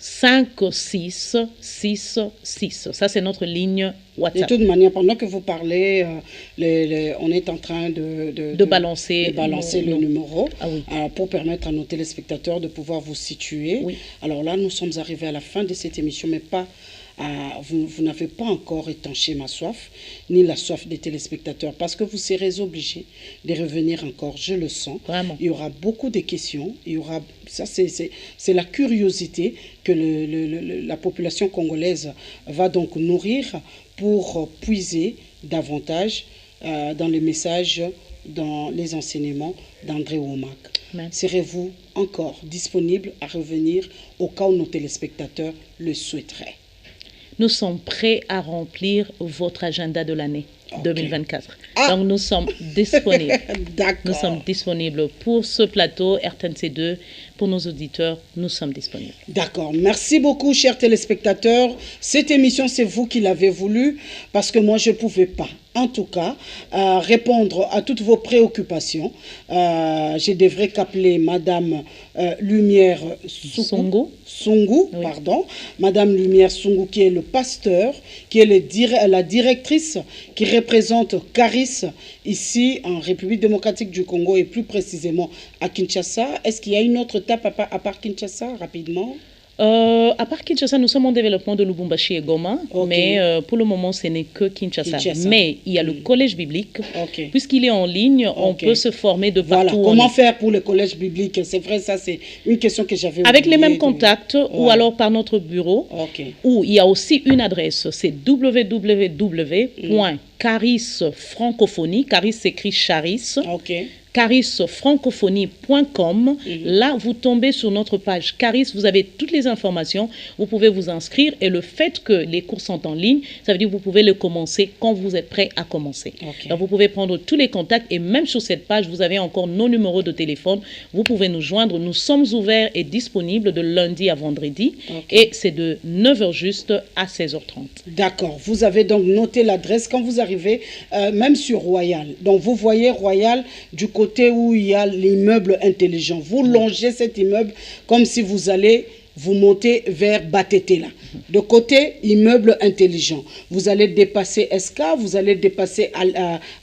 5666. Ça, c'est notre ligne WhatsApp. De toute manière, pendant que vous parlez, on est en train de balancer le numéro pour permettre à nos téléspectateurs de pouvoir vous situer. Alors là, nous sommes arrivés à la fin de cette émission, mais pas vous n'avez pas encore étanché ma soif, ni la soif des téléspectateurs, parce que vous serez obligés de revenir encore, je le sens. Vraiment. Il y aura beaucoup de questions, ça c'est la curiosité que la population congolaise va donc nourrir pour puiser davantage dans les messages, dans les enseignements d'André Womack. Serez-vous encore disponible à revenir au cas où nos téléspectateurs le souhaiteraient? Nous sommes prêts à remplir votre agenda de l'année 2024. Donc nous sommes disponibles. D'accord. Nous sommes disponibles pour ce plateau RTNC2. Pour nos auditeurs, nous sommes disponibles. D'accord. Merci beaucoup, chers téléspectateurs. Cette émission, c'est vous qui l'avez voulu, parce que moi, je ne pouvais pas, en tout cas, répondre à toutes vos préoccupations. Je devrais qu'appeler Madame Lumière Sungu, oui. Pardon. Madame Lumière Sungu, qui est le pasteur, qui est la directrice qui représente Caris ici en République démocratique du Congo et plus précisément à Kinshasa. Est-ce qu'il y a une autre étape à part Kinshasa, rapidement? À part Kinshasa, nous sommes en développement de Lubumbashi et Goma, mais pour le moment, ce n'est que Kinshasa. Mais il y a le collège biblique. Puisqu'il est en ligne, on peut se former de partout. Voilà. Comment faire pour le collège biblique? C'est vrai, ça c'est une question que j'avais avec les mêmes contacts ou alors par notre bureau, où il y a aussi une adresse, c'est www.carisfrancophonie, Caris s'écrit Charis, carisfrancophonie.com. Là, vous tombez sur notre page Caris, vous avez toutes les informations, vous pouvez vous inscrire et le fait que les cours sont en ligne, ça veut dire que vous pouvez le commencer quand vous êtes prêt à commencer. Donc, vous pouvez prendre tous les contacts et même sur cette page, vous avez encore nos numéros de téléphone, vous pouvez nous joindre. Nous sommes ouverts et disponibles de lundi à vendredi et c'est de 9h juste à 16h30. D'accord, vous avez donc noté l'adresse quand vous arrivez, même sur Royal. Donc, vous voyez Royal du côté où il y a l'immeuble intelligent. Vous longez cet immeuble comme si vous allez vous monter vers Batetela. De côté, immeuble intelligent. Vous allez dépasser SK, vous allez dépasser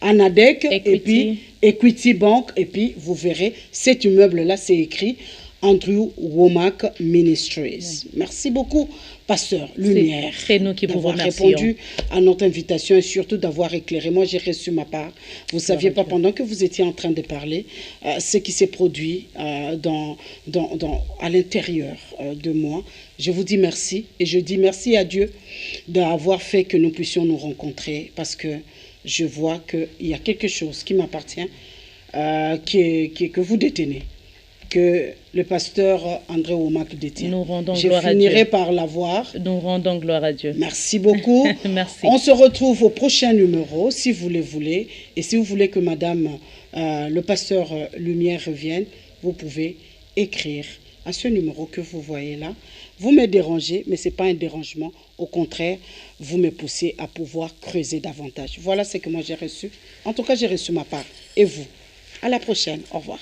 Anadec, et puis Equity Bank, et puis vous verrez cet immeuble-là, c'est écrit Andrew Womack Ministries. Merci beaucoup, Pasteur Lumière. C'est nous qui vous remercions. Répondu à notre invitation et surtout d'avoir éclairé. Moi, j'ai reçu ma part. Vous ne saviez pas, pendant que vous étiez en train de parler, ce qui s'est produit à l'intérieur de moi. Je vous dis merci et je dis merci à Dieu d'avoir fait que nous puissions nous rencontrer parce que je vois qu'il y a quelque chose qui m'appartient, que vous détenez, que le pasteur André Womack détient. Nous rendons Je gloire à Dieu. finirai par l'avoir. Nous rendons gloire à Dieu. Merci beaucoup. Merci. On se retrouve au prochain numéro, si vous le voulez. Et si vous voulez que Madame le pasteur Lumière revienne, vous pouvez écrire à ce numéro que vous voyez là. Vous me dérangez, mais ce n'est pas un dérangement. Au contraire, vous me poussez à pouvoir creuser davantage. Voilà ce que moi j'ai reçu. En tout cas, j'ai reçu ma part. Et vous? À la prochaine. Au revoir.